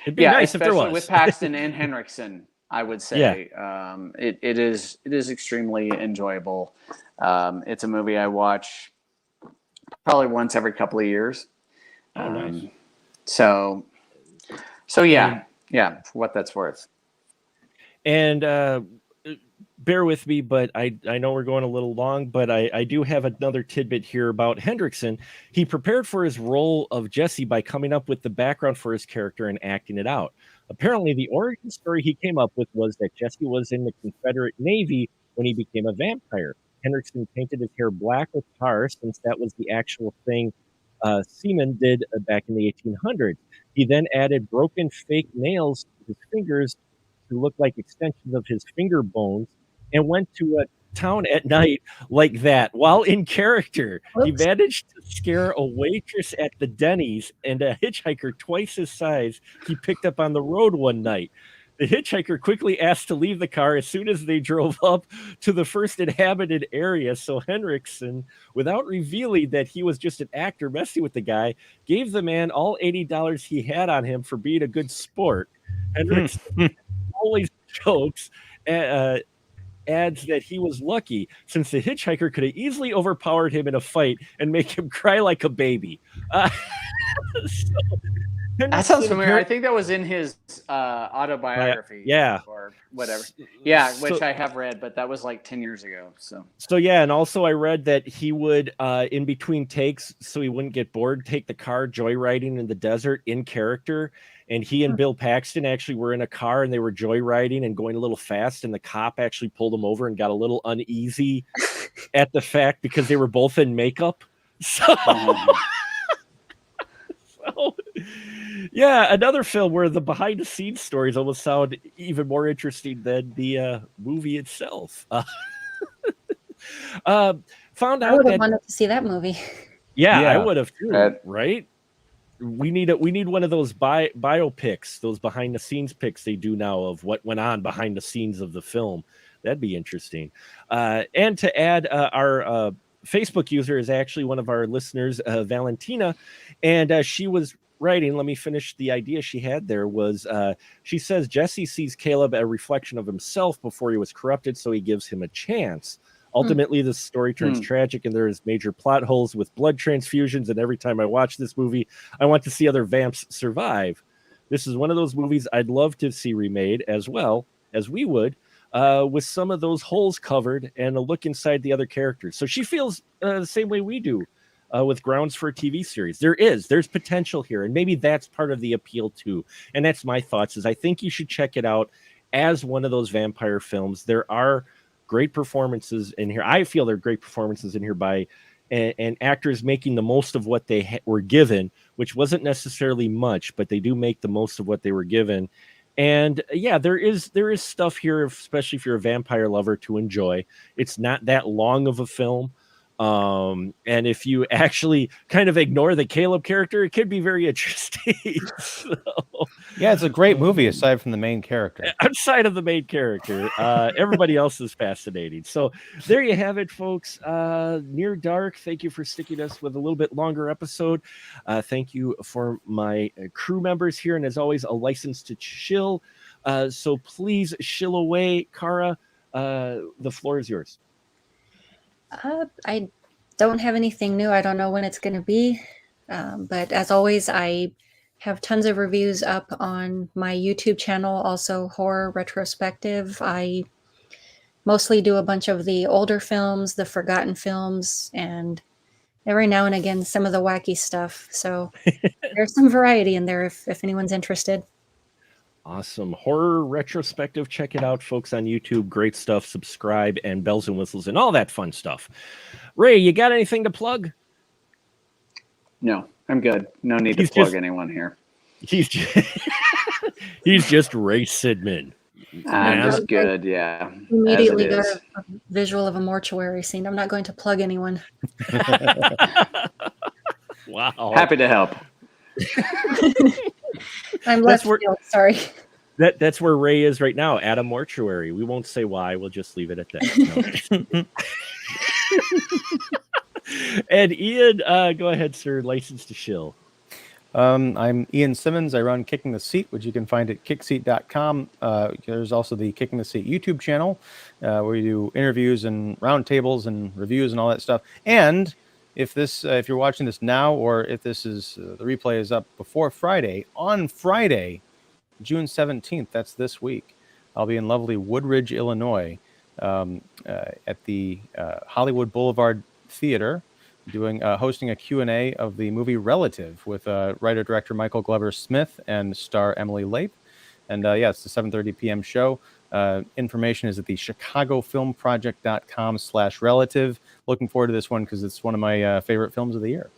it'd be nice if there especially was. with Paxton and Henriksen, I would say it is extremely enjoyable. It's a movie I watch probably once every couple of years. Oh, nice. So yeah, for what that's worth. And bear with me, but I know we're going a little long, but I do have another tidbit here about Henriksen. He prepared for his role of Jesse by coming up with the background for his character and acting it out. Apparently, the origin story he came up with was that Jesse was in the Confederate Navy when he became a vampire. Henriksen painted his hair black with tar, since that was the actual thing seamen did back in the 1800s. He then added broken fake nails to his fingers to look like extensions of his finger bones, and went to a town at night like that while in character. He managed to scare a waitress at the Denny's and a hitchhiker twice his size he picked up on the road one night. The hitchhiker quickly asked to leave the car as soon as they drove up to the first inhabited area, so Henriksen, without revealing that he was just an actor messing with the guy, gave the man all $80 he had on him for being a good sport. Henriksen always jokes, adds that he was lucky since the hitchhiker could have easily overpowered him in a fight and make him cry like a baby. That sounds Henriksen familiar. I think that was in his autobiography. yeah. Or whatever. Yeah, which So, I have read, but that was like 10 years ago. So yeah, and also I read that he would, in between takes, so he wouldn't get bored, take the car joyriding in the desert in character. And he and Bill Paxton actually were in a car and they were joyriding and going a little fast. And the cop actually pulled him over and got a little uneasy at the fact because they were both in makeup. So, so yeah, another film where the behind the scenes stories almost sound even more interesting than the movie itself. Found I out would have that, wanted to see that movie. yeah, I Yeah. would have too, right? We need one of those biopics, those behind the scenes pics they do now of what went on behind the scenes of the film. That'd be interesting. And to add, our Facebook user is actually one of our listeners, Valentina, and she was writing. Let me finish the idea she had there. Was she says Jesse sees Caleb a reflection of himself before he was corrupted, so he gives him a chance. Ultimately, the story turns tragic, and there is major plot holes with blood transfusions. And every time I watch this movie, I want to see other vamps survive. This is one of those movies I'd love to see remade, as well as we would, with some of those holes covered and a look inside the other characters. So she feels the same way we do with grounds for a TV series. There's potential here, and maybe that's part of the appeal too. And that's my thoughts. Is I think you should check it out as one of those vampire films. There are great performances in here. I feel there are great performances in here by and actors making the most of what they were given, which wasn't necessarily much, but they do make the most of what they were given. And yeah, there is stuff here, especially if you're a vampire lover, to enjoy. It's not that long of a film. And if you actually kind of ignore the Caleb character, it could be very interesting. So, Yeah, it's a great movie aside from the main character. outside of the main character, everybody else is fascinating. So there you have it, folks. Near Dark, thank you for sticking us with a little bit longer episode. Thank you for my crew members here, and as always, a license to chill. So please chill away. Kara, the floor is yours. I don't have anything new. I don't know when it's going to be. But as always, I have tons of reviews up on my YouTube channel, also Horror Retrospective. I mostly do a bunch of the older films, the forgotten films, and every now and again, some of the wacky stuff. So there's some variety in there if anyone's interested. Awesome. Horror Retrospective. Check it out, folks, on YouTube. Great stuff. Subscribe and bells and whistles and all that fun stuff. Ray, you got anything to plug? No, I'm good. No need to plug anyone here. He's just Ray Sidman. I'm just good, yeah. Immediately got a visual of a mortuary scene. I'm not going to plug anyone. Wow. Happy to help. I'm left field, sorry. That's where Ray is right now, at a mortuary. We won't say why. We'll just leave it at that. No. And Ian, go ahead, sir. License to shill. I'm Ian Simmons. I run Kicking the Seat, which you can find at kickseat.com. There's also the Kicking the Seat YouTube channel, where we do interviews and roundtables and reviews and all that stuff. And if you're watching this now, or if this is the replay is up before Friday, on Friday, June 17th, that's this week, I'll be in lovely Woodridge, Illinois, at the Hollywood Boulevard Theater, hosting a Q&A of the movie Relative with writer-director Michael Glover Smith and star Emily Lape. And it's a 7:30 p.m. show. Information is at the chicagofilmproject.com/relative. Looking forward to this one because it's one of my favorite films of the year.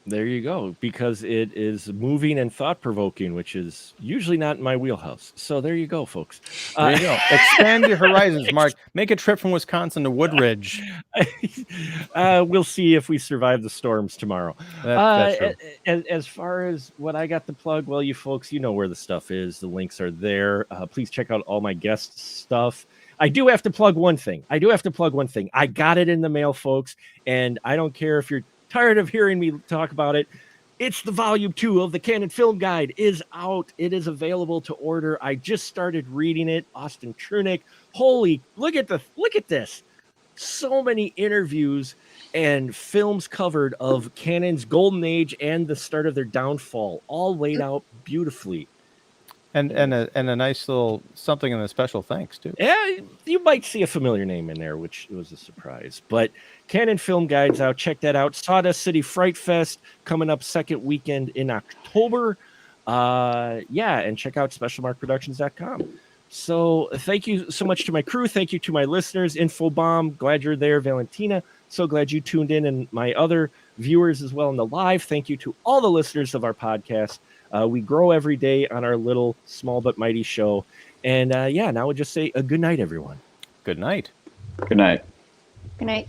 There you go, because it is moving and thought-provoking, which is usually not in my wheelhouse. So there you go, folks. There you go. Expand your horizons, Mark. Make a trip from Wisconsin to Woodridge. We'll see if we survive the storms tomorrow. That's true. As far as what I got to plug, well, you folks, you know where the stuff is. The links are there. Please check out all my guest stuff. I do have to plug one thing. I got it in the mail, folks, and I don't care if you're tired of hearing me talk about it. It's the volume 2 of the Canon Film Guide is out. It is available to order. I just started reading it. Austin Trunick. Holy, look at this. So many interviews and films covered of Canon's golden age and the start of their downfall, all laid out beautifully. And a nice little something in the special thanks too. Yeah, you might see a familiar name in there, which was a surprise. But Canon Film Guide's out. Check that out. Sawdust City Fright Fest coming up second weekend in October. And check out specialmarkproductions.com. So thank you so much to my crew. Thank you to my listeners. Infobomb, glad you're there. Valentina, so glad you tuned in, and my other viewers as well in the live. Thank you to all the listeners of our podcast. We grow every day on our little small but mighty show. And now we'll just say a good night, everyone. Good night. Good night. Good night.